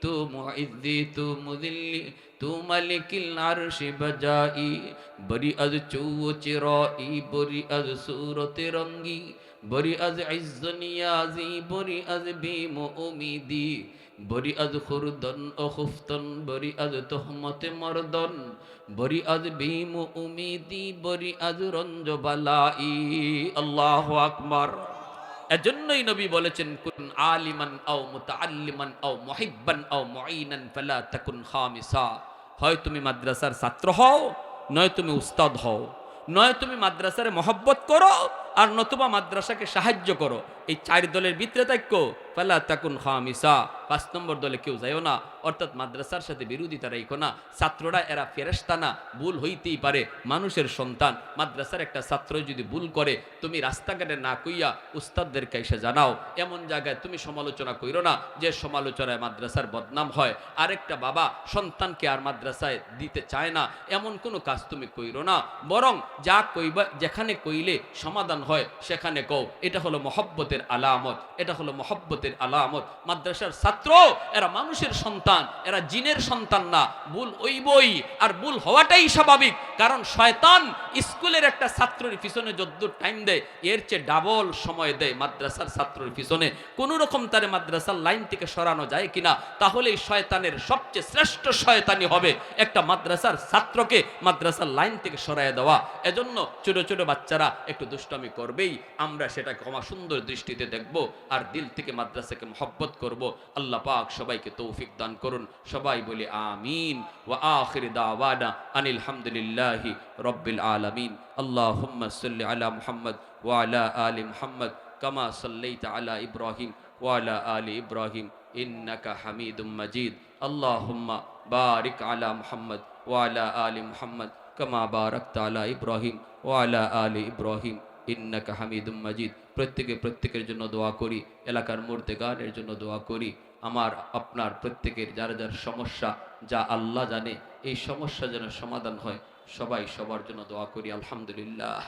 তু মুইজ্জি, তু মুযিল্লি, তু মালিকিল আরশি বজাই, বরি আজ চৌচিরাই, বরি আজ সূরতে রঙ্গি, বরি আজ ইজ্জ নিয়াজি, বরি আজ বিম উমিদি, বরি আজ খুরদন ও খুফতন, বরি আজ তোহমতে মরদন, বরি আজ বিম উমিদি, বরি আজ রঞ্জ বালাই। আল্লাহু আকবার। এজন্যই নবী বলেছেন, কুন আলিমান আও মুতাআল্লিমান আও মুহিব্বান আও মুঈনান ফালা তাকুন খামিসা। হয় তুমি মাদ্রাসার ছাত্র হও, নয় তুমি উস্তাদ হও, নয় তুমি মাদ্রাসার মহব্বত করো, আর নতুবা মাদ্রাসাকে সাহায্য করো। এই চার দলের ভিতরে থাকো, ফালা তাকুন খামিসা, 5 নম্বর দলে কেউ যাইও না। অর্থাৎ মাদ্রাসার সাথে বিরোধিতা রাখো না। ছাত্ররা এরা ফেরেশতা না, ভুল হইতেই পারে, মানুষের সন্তান। মাদ্রাসার একটা ছাত্র যদি ভুল করে, তুমি রাস্তাঘাটে না কইয়া উস্তাদদেরকে এসে জানাও। এমন জায়গায় তুমি সমালোচনা কইরো না যে সমালোচনায় মাদ্রাসার বদনাম হয়। আরেকটা বাবা সন্তানকে আর মাদ্রাসায় দিতে চায় না, এমন কোনো কাজ তুমি কইরো না। বরং যা কইবা, যেখানে কইলে সমাধান হয় সেখানে কও এটা হলো মহব্বতের আলামত, এটা হলো মহব্বতের আলামত। মাদ্রাসার ছাত্র এরা মানুষের সন্তান, এরা জিনের সন্তান না। ভুল হইবই, আর ভুল হওয়াটাই স্বাভাবিক, কারণ শয়তান স্কুলের একটা ছাত্রের পিছনে যদ্দূর টাইম দেয় এর চেয়ে ডাবল সময় দেয় মাদ্রাসার ছাত্রের পিছনে। কোন রকম তারে মাদ্রাসার লাইন থেকে সরানো যায় কিনা, তাহলেই শয়তানের সবচেয়ে শ্রেষ্ঠ শয়তানি হবে একটা মাদ্রাসার ছাত্রকে মাদ্রাসার লাইন থেকে সরায় দেওয়া। এজন্য ছোট ছোট বাচ্চারা একটু দুষ্টামি করবেই, আমরা সেটা ক্ষমা সুন্দর দৃষ্টিতে দেখব আর দিল থেকে মাদ্রাসাকে মহব্বত করব। আল্লাহ পাক সবাইকে তৌফিক দান করুন। সবাই বলি আমিন। ওয়া আখির দাওয়ানা আনিল হামদুলিল্লাহি রাব্বিল আলামিন। আল্লাহুম্মা সাল্লি আলা মুহাম্মদ ওয়া আলা আলি মুহাম্মদ কামা সাল্লাইতা আলা ইব্রাহিম ওয়া আলা আলি ইব্রাহিম ইন্নাকা হামিদুম মাজিদ। আল্লাহুম্মা বারিক আলা মুহাম্মদ ওয়া আলা আলি মুহাম্মদ কামা বারাকতা আলা ইব্রাহিম ওয়া আলা আলি ইব্রাহিম ইন্নাকা হামিদুম মাজিদ। প্রত্যেকের জন্য দোয়া করি, এলাকার মুর্দেগানের জন্য দোয়া করি। আমার আপনার প্রত্যেকের যার যার সমস্যা যা আল্লাহ জানে, এই সমস্যা যেন সমাধান হয়। সবাই সবার জন্য দোয়া করি। আলহামদুলিল্লাহ।